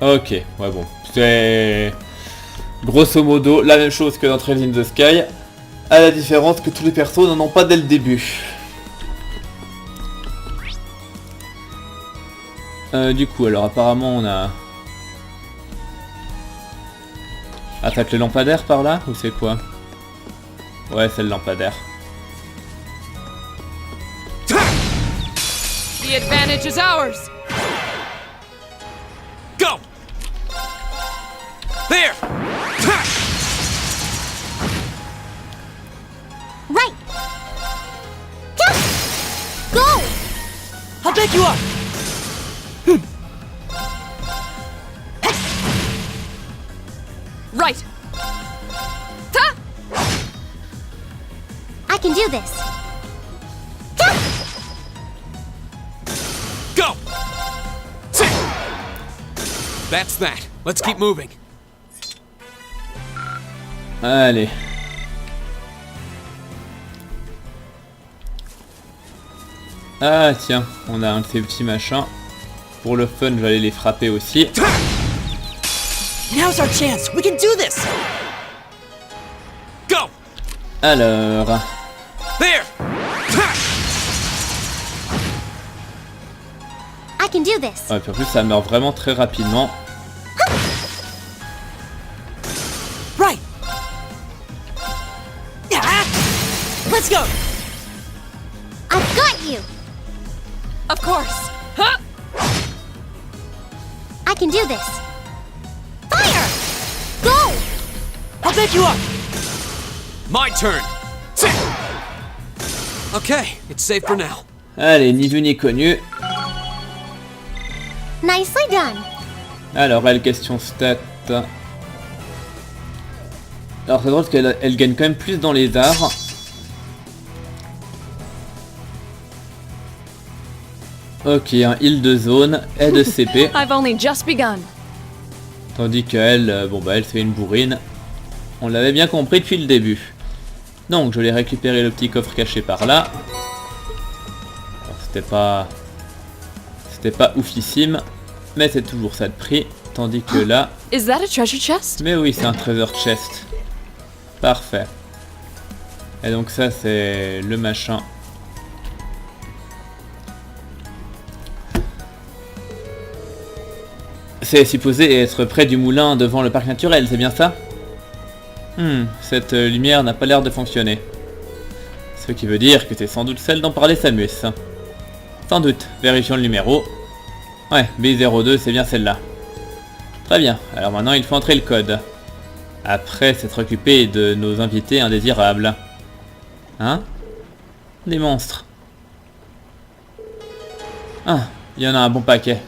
Ok, ouais bon, c'est grosso modo la même chose que dans Trails in the Sky, à la différence que tous les persos n'en ont pas dès le début. Du coup, alors apparemment on a... Attaque le lampadaire par là, ou c'est quoi? Ouais, c'est le lampadaire. The advantage is ours. Go. There. Right. Go! I'll back you up! Right. Ta! I can do this. Go. That's that. Let's keep moving. Allez. Ah tiens, on a un de ces petits machins. Pour le fun, je vais aller les frapper aussi. Now's our chance! We can do this! Go. Alors... There. I can do this. Ouais, puis en plus ça meurt vraiment très rapidement. Right! Ah! Let's go! I've got you. Of course. Huh? I can do this. Fire! Go! I'll back you up! My turn. Okay, it's safe for now. Allez, ni vu ni connu. Nicely done. Alors, elle, question stats. Alors, c'est drôle parce qu'elle gagne quand même plus dans les arts. Ok, un heal de zone, aide de CP. I've only just begun. Tandis qu'elle, bon bah elle c'est une bourrine. On l'avait bien compris depuis le début. Donc je vais récupérer le petit coffre caché par là. Alors, c'était pas oufissime, mais c'est toujours ça de prix. Tandis que là, Is that a treasure chest? mais oui c'est un treasure chest. Parfait. Et donc ça c'est le machin. C'est supposé être près du moulin devant le parc naturel, c'est bien ça? Cette lumière n'a pas l'air de fonctionner. Ce qui veut dire que c'est sans doute celle dont parlait Samus. Sans doute, vérifions le numéro. Ouais, B02, c'est bien celle-là. Très bien, alors maintenant il faut entrer le code. Après s'être occupé de nos invités indésirables. Hein? Des monstres. Ah, il y en a un bon paquet.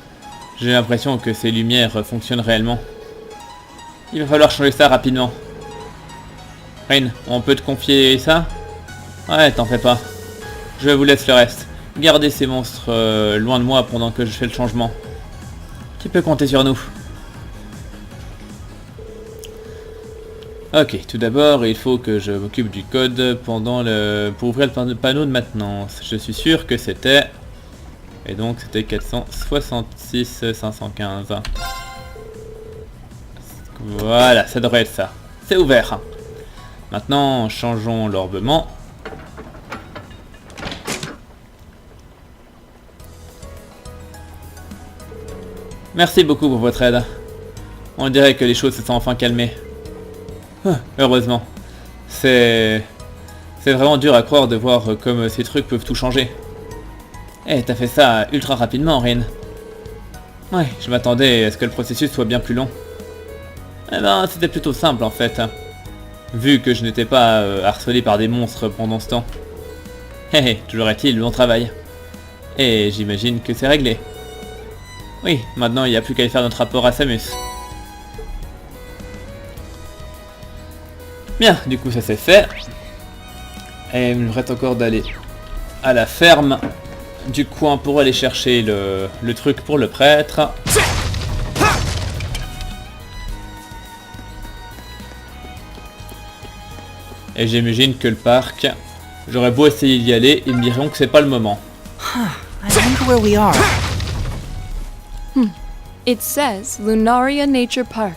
J'ai l'impression que ces lumières fonctionnent réellement. Il va falloir changer ça rapidement. Rain, on peut te confier ça? Ouais, t'en fais pas. Je vous laisse le reste. Gardez ces monstres loin de moi pendant que je fais le changement. Tu peux compter sur nous. Ok, tout d'abord, il faut que je m'occupe du code pour ouvrir le panneau de maintenance. Je suis sûr que c'était... Et donc c'était 466 515. Voilà, ça devrait être ça. C'est ouvert. Maintenant, changeons l'orbement. Merci beaucoup pour votre aide. On dirait que les choses se sont enfin calmées. Heureusement. C'est vraiment dur à croire de voir comme ces trucs peuvent tout changer. Eh, t'as fait ça ultra rapidement, Rin. Ouais, je m'attendais à ce que le processus soit bien plus long. Eh ben, c'était plutôt simple en fait. Vu que je n'étais pas harcelé par des monstres pendant ce temps. Hé, toujours est-il, bon travail. Et j'imagine que c'est réglé. Oui, maintenant il n'y a plus qu'à aller faire notre rapport à Samus. Bien, du coup ça c'est fait. Et il me reste encore d'aller à la ferme du coin pour aller chercher le truc pour le prêtre. Et j'imagine que le parc, j'aurais beau essayer d'y aller, ils me diront que c'est pas le moment. I wonder where we are. It says Lunaria Nature Park.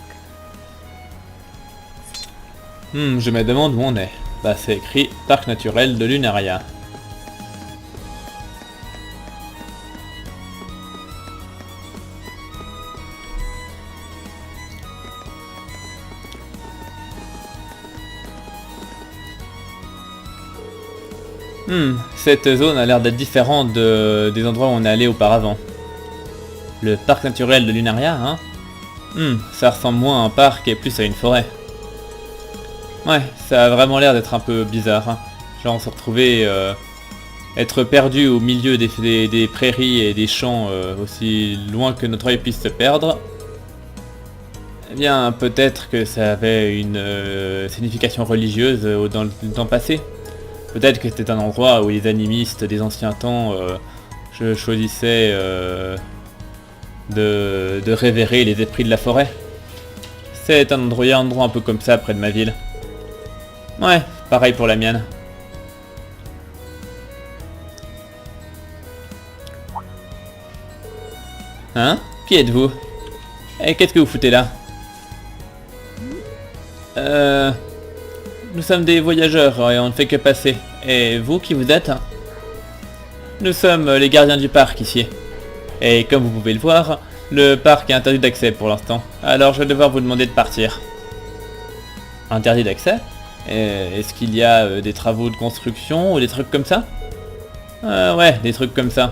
Je me demande où on est. Bah c'est écrit Parc naturel de Lunaria. Cette zone a l'air d'être différente des endroits où on est allé auparavant. Le parc naturel de Lunaria, hein? Ça ressemble moins à un parc et plus à une forêt. Ouais, ça a vraiment l'air d'être un peu bizarre. Hein. Genre on s'est retrouvé être perdu au milieu des prairies et des champs aussi loin que notre œil puisse se perdre. Eh bien, peut-être que ça avait une signification religieuse dans le temps passé. Peut-être que c'était un endroit où les animistes des anciens temps choisissaient de révérer les esprits de la forêt. C'est un endroit un peu comme ça près de ma ville. Ouais, pareil pour la mienne. Hein? Qui êtes-vous? Et qu'est-ce que vous foutez là? Nous sommes des voyageurs et on ne fait que passer. Et vous, qui vous êtes? Nous sommes les gardiens du parc ici. Et comme vous pouvez le voir, le parc est interdit d'accès pour l'instant. Alors je vais devoir vous demander de partir. Interdit d'accès? Est-ce qu'il y a des travaux de construction ou des trucs comme ça? Ouais, des trucs comme ça.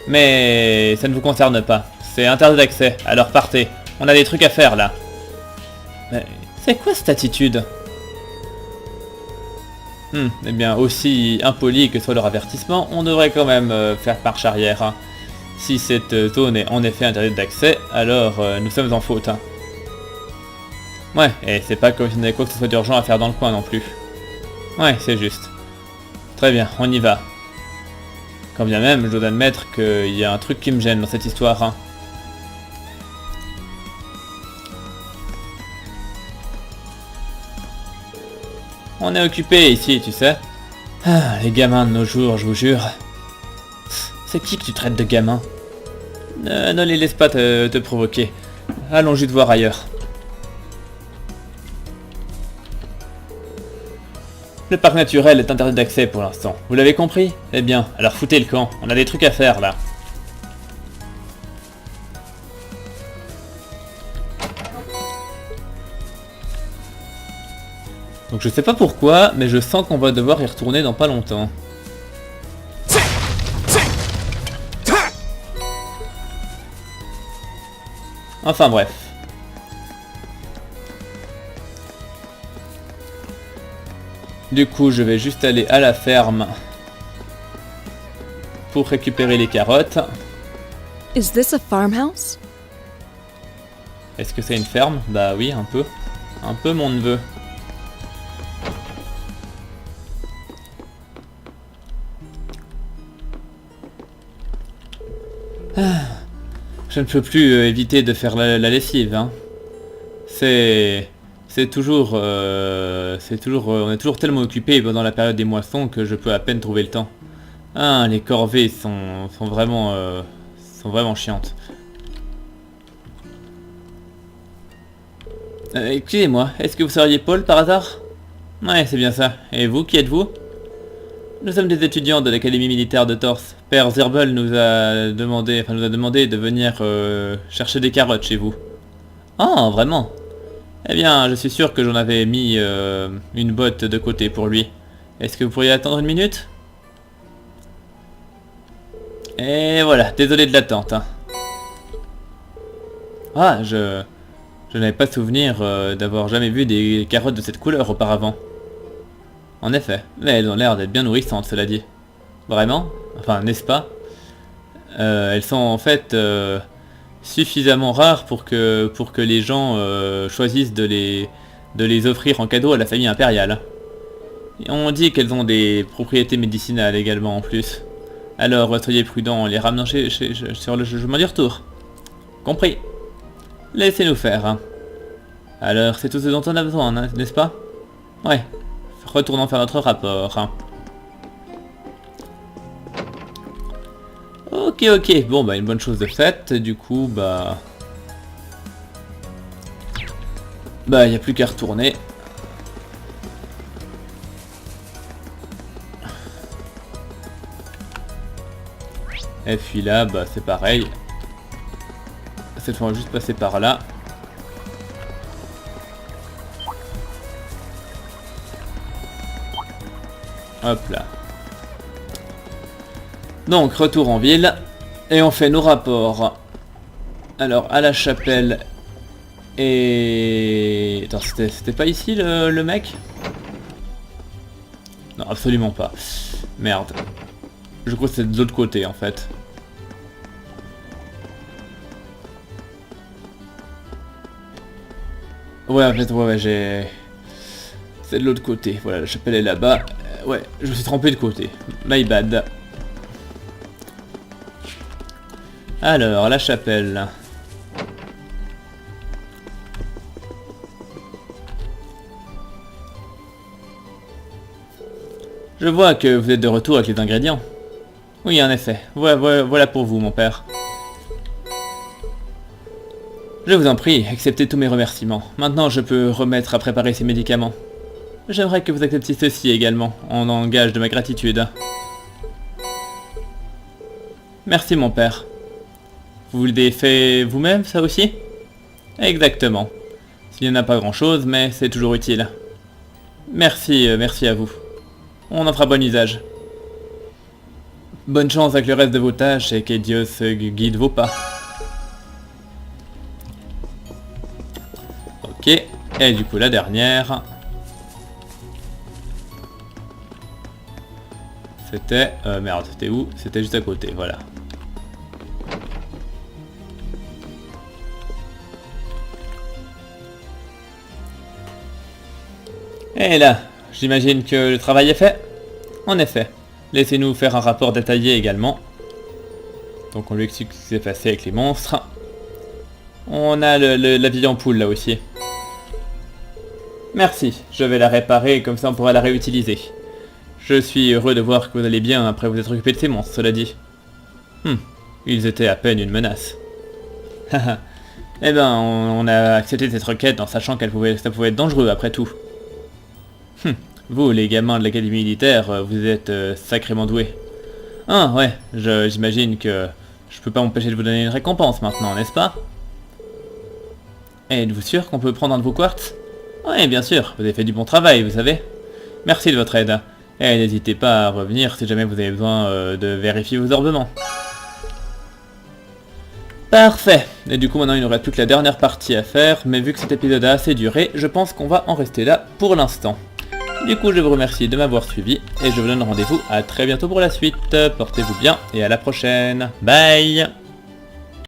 Mais ça ne vous concerne pas. C'est interdit d'accès, alors partez. On a des trucs à faire là. Mais c'est quoi cette attitude? Eh bien, aussi impoli que soit leur avertissement, on devrait quand même faire marche arrière. Hein. Si cette zone est en effet interdite d'accès, alors nous sommes en faute. Hein. Ouais, et c'est pas comme si on avait quoi que ce soit d'urgent à faire dans le coin non plus. Ouais, c'est juste. Très bien, on y va. Quand bien même, je dois admettre qu'il y a un truc qui me gêne dans cette histoire. Hein. On est occupé ici, tu sais. Ah, les gamins de nos jours, je vous jure. C'est qui que tu traites de gamin? Ne les laisse pas te provoquer. Allons juste voir ailleurs. Le parc naturel est interdit d'accès pour l'instant. Vous l'avez compris? Eh bien, alors foutez le camp. On a des trucs à faire là. Donc je sais pas pourquoi, mais je sens qu'on va devoir y retourner dans pas longtemps. Enfin bref. Du coup, je vais juste aller à la ferme pour récupérer les carottes. Is this a farmhouse? Est-ce que c'est une ferme? Bah oui, un peu. Un peu, mon neveu. Je ne peux plus éviter de faire la lessive. Hein. C'est toujours, on est toujours tellement occupé pendant la période des moissons que je peux à peine trouver le temps. Ah, les corvées sont vraiment chiantes. Excusez-moi, est-ce que vous seriez Paul par hasard? Ouais, c'est bien ça. Et vous, qui êtes-vous? Nous sommes des étudiants de l'académie militaire de Torse. Père Zerbel nous a demandé de venir chercher des carottes chez vous. Oh, vraiment? Eh bien, je suis sûr que j'en avais mis une botte de côté pour lui. Est-ce que vous pourriez attendre une minute? Et voilà, désolé de l'attente. Hein. Ah, je n'avais pas souvenir d'avoir jamais vu des carottes de cette couleur auparavant. En effet, mais elles ont l'air d'être bien nourrissantes, cela dit. Vraiment? Enfin, n'est-ce pas? Elles sont en fait suffisamment rares pour que les gens choisissent de les offrir en cadeau à la famille impériale. Et on dit qu'elles ont des propriétés médicinales également en plus. Alors soyez prudents en les ramenant sur le chemin du retour. Compris. Laissez-nous faire. Hein. Alors c'est tout ce dont on a besoin, hein, n'est-ce pas? Ouais. Retournons faire notre rapport. Hein. Ok, bon bah une bonne chose de faite, du coup bah il n'y a plus qu'à retourner. Et puis là bah c'est pareil. Cette fois on va juste passer par là. Hop là. Donc, retour en ville. Et on fait nos rapports. Alors, à la chapelle. Et... Attends, c'était pas ici le mec? Non, absolument pas. Merde. Je crois que c'est de l'autre côté, en fait. Ouais, en fait, ouais, j'ai... C'est de l'autre côté. Voilà, la chapelle est là-bas. Ouais, je me suis trompé de côté. My bad. Alors, la chapelle. Je vois que vous êtes de retour avec les ingrédients. Oui, en effet. Voilà pour vous, mon père. Je vous en prie, acceptez tous mes remerciements. Maintenant, je peux remettre à préparer ces médicaments. J'aimerais que vous acceptiez ceci également, en gage de ma gratitude. Merci, mon père. Vous l'avez fait vous-même, ça aussi? Exactement. S'il n'y en a pas grand-chose, mais c'est toujours utile. Merci à vous. On en fera bon usage. Bonne chance avec le reste de vos tâches et que Dieu guide vos pas. Ok, et du coup la dernière. C'était... merde, c'était où? C'était juste à côté, voilà. Et là, j'imagine que le travail est fait? En effet. Laissez-nous faire un rapport détaillé également. Donc on lui explique ce qui s'est passé avec les monstres. On a la vieille ampoule là aussi. Merci, je vais la réparer, comme ça on pourra la réutiliser. Je suis heureux de voir que vous allez bien après vous être occupé de ces monstres, cela dit. Ils étaient à peine une menace. Eh ben, on a accepté cette requête en sachant ça pouvait être dangereux après tout. Vous, les gamins de l'académie militaire, vous êtes sacrément doués. Ah ouais, j'imagine que je peux pas m'empêcher de vous donner une récompense maintenant, n'est-ce pas? Êtes-vous sûr qu'on peut prendre un de vos quartz? Oui, bien sûr, vous avez fait du bon travail, vous savez. Merci de votre aide. Et n'hésitez pas à revenir si jamais vous avez besoin de vérifier vos ornements. Parfait. Et du coup maintenant il nous reste plus que la dernière partie à faire, mais vu que cet épisode a assez duré, je pense qu'on va en rester là pour l'instant. Du coup je vous remercie de m'avoir suivi, et je vous donne rendez-vous à très bientôt pour la suite. Portez-vous bien, et à la prochaine. Bye.